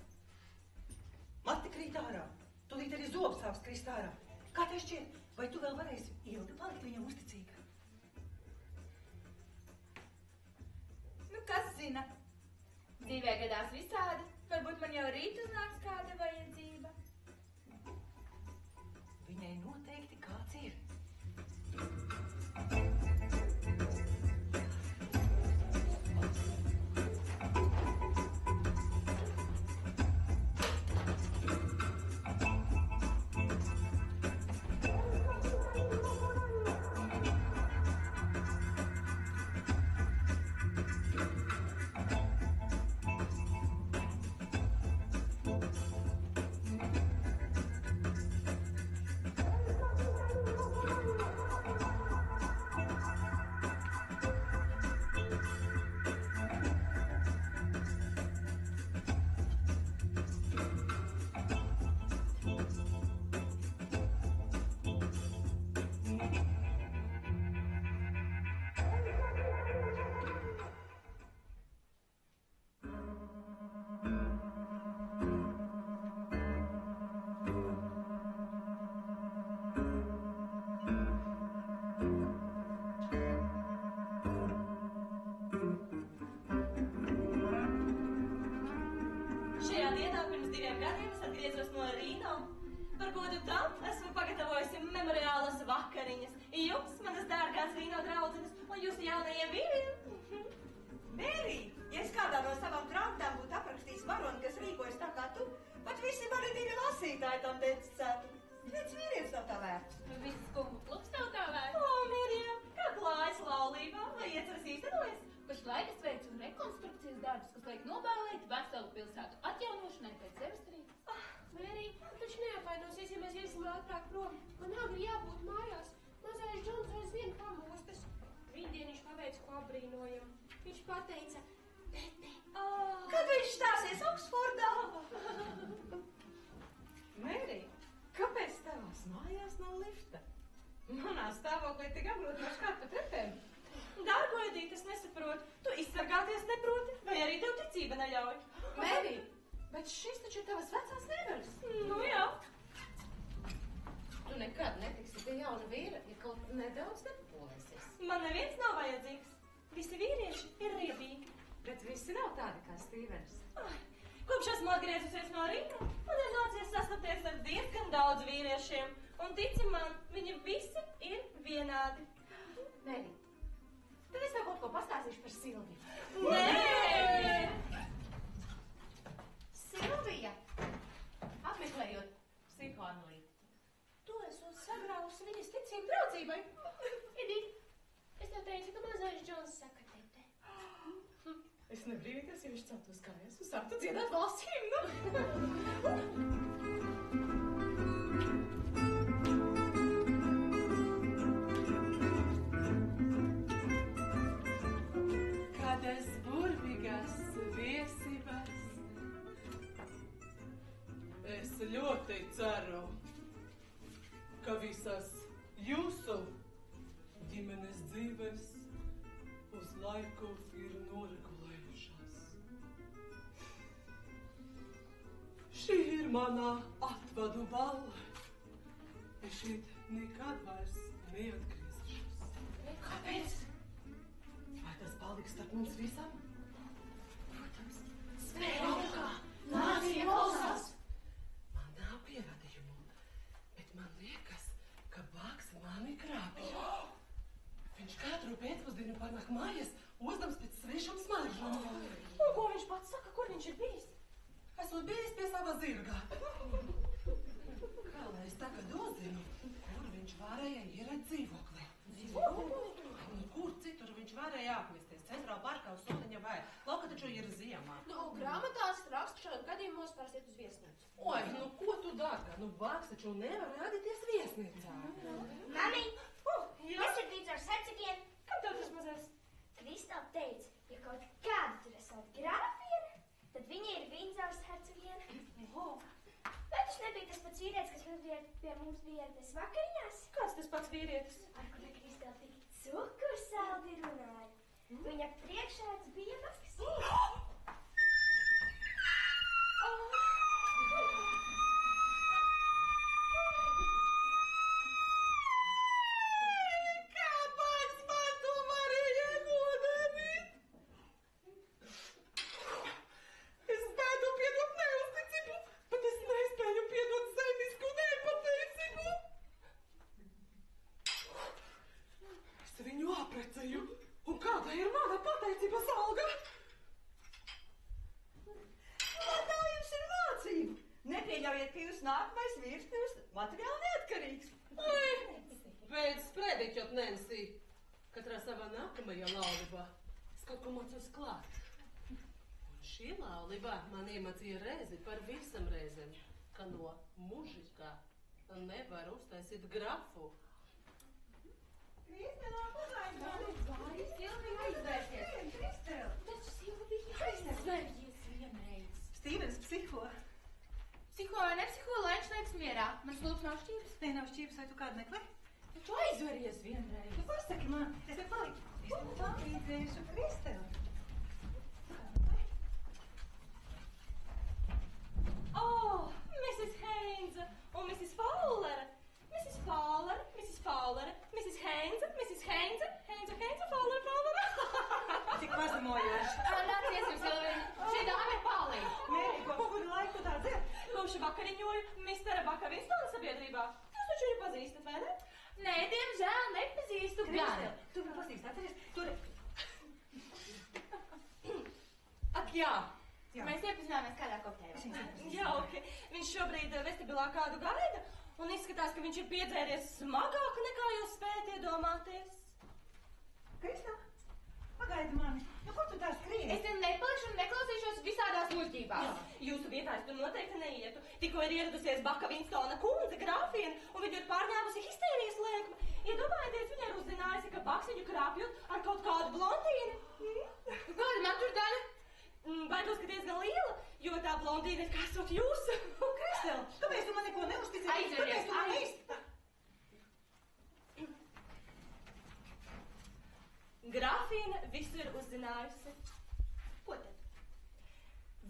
Mati krīt ārā. Tūlīt arī zobs sāks krist ārā. Kā tev šķiet? Vai tu vēl varēsi ilgi palikt viņam uzticīga? Nu, kas zina? Dzīvē gadās visādi. Varbūt man jau rīt uznāks kāda vajadzība. Viņai noteikti kāds ir. Šajā dienā pirms 2 gadiem es atgriezos no Rīno. Par godu tam esmu pagatavojusi memoriālas vakariņas. Jums, manas dārgās Rīno draudzenes, un jūsu jaunajiem vīriem. Mērī, ja es kādā no savām grāmatām būtu aprakstījis varoni, kas rīkojas tā kā tu, pat visi mani divi lasītāji tam dedicētu. Viens vīrietis nav tā vērts. Viss kungu klubs nav tā vērts. O, Mirjam, kā klājas laulībā? Vai ieceras īstenojas? Pašlaik es veicu rekonstrukcijas darbus, kas liek nobēlēt veselu pilsētu atjaunošanai pēc zemestrīces. Mērī, taču neapvainosies, ja mēs iesim ātrāk prom. Man agri jābūt mājās. Mazais Džons aizvien pamostas. Rītdien viņš paveica ko apbrīnojamu. Viņš pateica, tete. Kad viņš stāsies Oksfordā? Mērī, kāpēc tavās mājās nav lifta? Manā stāvoklī tik apgrūtinoši kārt pa trepēm. Dārgo Edīt, es nesaprotu. Tu izsargāties neproti, vai arī tev ticība neļauj? Mērī, bet šis taču ir tavas vecās nevaras. Nu jā. Tu nekad netiksi pie jauna vīra, ja kaut nedaudz nepolēsies. Man neviens nav vajadzīgs. Visi vīrieši ir riebīgi. Bet visi nav tādi kā Stīvens. Kopš esmu atgriezusies no Rīga, man ir nācies sastapties ar diezgan daudz vīriešiem. Un tici man, viņi visi ir vienādi. Mērī, tad es tev kaut ko pastāstīšu par Silviju. Nē! Silvija, apmeklējot psihoanalīti, tu esot sagrausi viņas ticību draudzībai. Edīt, es tev teicu, ka mazais Džons saka tete. Es nebrīvīties, ja viņš celtos kājas un sāktu dziedāt valsts himnu. Kādas burvīgas viesības. Es ļoti ceru, ka visas jūsu ģimenes dzīves uz laiku ir noregulējušās. Šī ir manā atvadu balva. Es šeit nekad vairs neatgriezīšos. Kāpēc? Vai tas paliks starp mums visam? Protams, spēja augšā, nācija klausās. Man nav pierādījumu, bet man liekas, ka Baks mani krāpja. Viņš katru pēcpusdienu pārnāk mājās, uzdams pēc svešām smaržām. Un ko viņš pats saka, kur viņš ir bijis? Esmu bijis pie sava zirga. Kā lai es tagad uzzinu, kur viņš varēja ierēt dzīvoklī? Nu, kur citur viņš varēja apmesties? Centrāla parkā uz soliņa vai? Lauka taču ir ziemā. Nu, grāmatās raksta šādu gadījumos parasti iet uz viesnīcu. Oi, nu ko tu dari? nu vāks taču nevar rādīties viesnīcā. Mami, kas ir līdz ar hercegienu? Kam tev tas mazais? Kristāla teica, ja kaut kādu tur esot grāfieni, tad viņa ir Vindzavas hercegiena. Vai tas nebija tas pats vīrietis, kas pie mums bija ieradies vakariņās? Kāds tas pats vīrietis? Ar kuru Kristāla tik cukursaldi runāja. Viņa priekšēds bija maskas. Kāpēc man tu varēji iegūdēt? Es spētu piedot neusticību, bet es nespēju piedot zemisku nepateicību. Es viņu aprecēju, un kāda ir mana pateicības alga? Man tā jums ir mācība. Nepieļaujiet, ka jūs nākamais vīrs kļūst materiāli neatkarīgs. Beidz sprediķot, Nancy. Katrā savā nākamajā laulībā es kaut ko mocos klāt. Un šī laulībā man iemācīja reizi par visam reizēm, ka no mužika nevar uztaisīt grafu. Kristela, pagaidi mani! Vai Silvija aizvērties? Kristela! Taču Silvija aizvērties vienreiz. Stīvens psiho. Psiho vai nepsiho, lai viņš neiks mierā. Mans lūks nav šķības. Nē, nav šķības, vai tu kādu meklē? Taču aizveries vienreiz. Tu pasaki man, es tev palīdzēšu, Kristela. Oh, Mrs. Heinze un Mrs. Fowlera. Mrs. Fowlera, Mrs. Fowlera, Mrs. Heinze, Mrs. Heinze, Heinze, Fowlera, Fowlera. Cik pazemojoši. Nācies jums, Silvija. Šī dāma ir Paulīna. Mēri, kopš kuru laiku tu tā dzer? Kopš vakariņoju Mistera Baka Vinstona sabiedrībā. Jūs taču viņu pazīstat, vai ne? Nē, diemžēl nepazīstu gan. Kristela, tu man pazīsti, atceries? Tur... Ak, jā. Jā. Mēs iepazināmies kādā kokteilā. Jauki. Viņš šobrīd vestibilā kādu gaida un izskatās, ka viņš ir piedzēries smagāk nekā jūs spējat iedomāties. Kristela, pagaidi mani. Nu, kur tu tā skrieni? Es te nepalikšu un neklausīšos visādās muļķībās. Jūsu vietā es tur noteikti neietu. Tikko ir ieradusies Baka Vinstona kundze, grāfiena, un viņa ir pārņēmusi histērijas lēkmi. Iedomājieties, viņa ir uzzinājusi, ka Baks viņu krāpjot ar kaut kādu blondīni. Kāda man tur daļa? Baidos, ka diezgan liela, jo tā blondīne ir kā esot jūs. Kristela, kāpēc tu man neko neuzticēji? Aizveries, Kāpēc tu man Grāfiena visu ir uzzinājusi. Ko tad?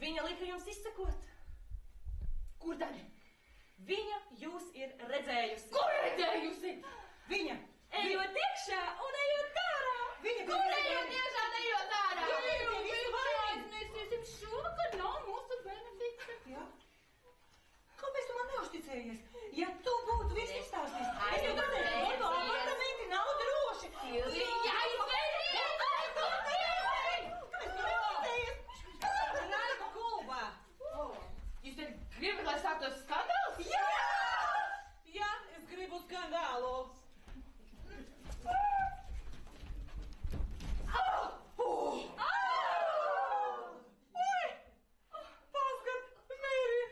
Viņa lika jums izsakot. Kur tad? Viņa jūs ir redzējusi. Kur redzējusi? Viņa! Ejot iekšā un ejot ārā. Viņa! Kur ejot iekšā, nejot ārā? Jā, Aizmirsīsim šovakar nav mūsu benefita. Jā. Kāpēc tu man neuzticējies? Ja tu būtu viss izstāstījis, es tev pateicu, ka apartamenti nav droši. Silvija, aizveries! Kāpēc tu neuzticējies? Raiba kulbā! Jūs te gribat, lai sāktos skandāls? Jā! Jā, es gribu skandālu. Paskat, Mēri,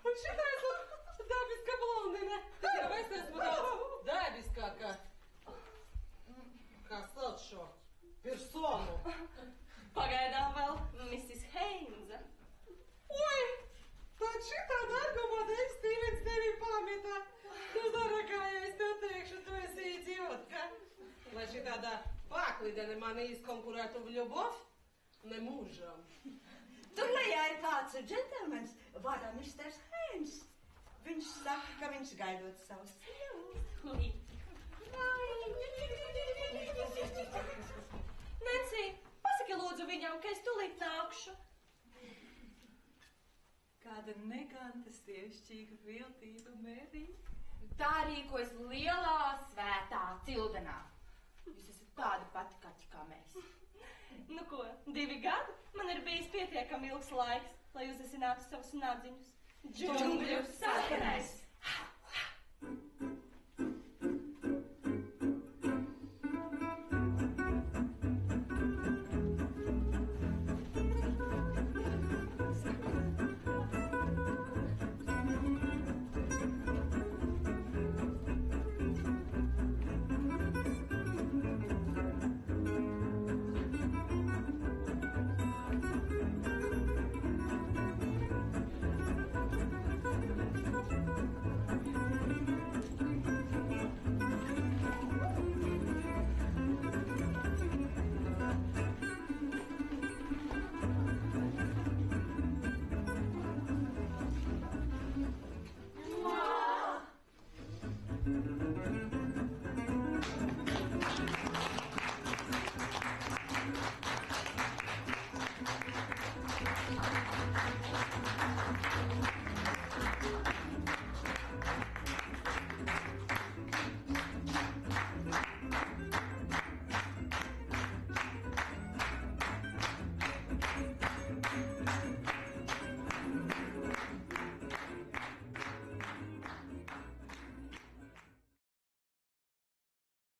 un šitais dabiska blondine. Tikai es esmu daudz dabiskāka. Kā sauc šo personu? Pagaidām vēl Mrs. Heinze. Oi, tad šitā dargumā dēļ Stīvens tevi pametā. Tu, daragā, ja es tev teikšu, tu esi idiotka. Lai šitādā paklidene mani izkonkurētu v ļubov, ne mūžam. Tur lejā ir tāds džentelmens, vārdā Misters Heinz. Viņš saka, ka viņš gaidot savus sievu. Nancy, pasaki lūdzu viņam, ka es tūlīt nākšu. Kāda neganta sievišķīga viltība, Mērī. Tā rīkojas lielā svētā cildenā. Jūs esat tāda pati kaķi kā mēs. Nu ko, 2 gadi? Man ir bijis pietiekami ilgs laiks, lai uzasinātu savus nadziņus. Džungļus!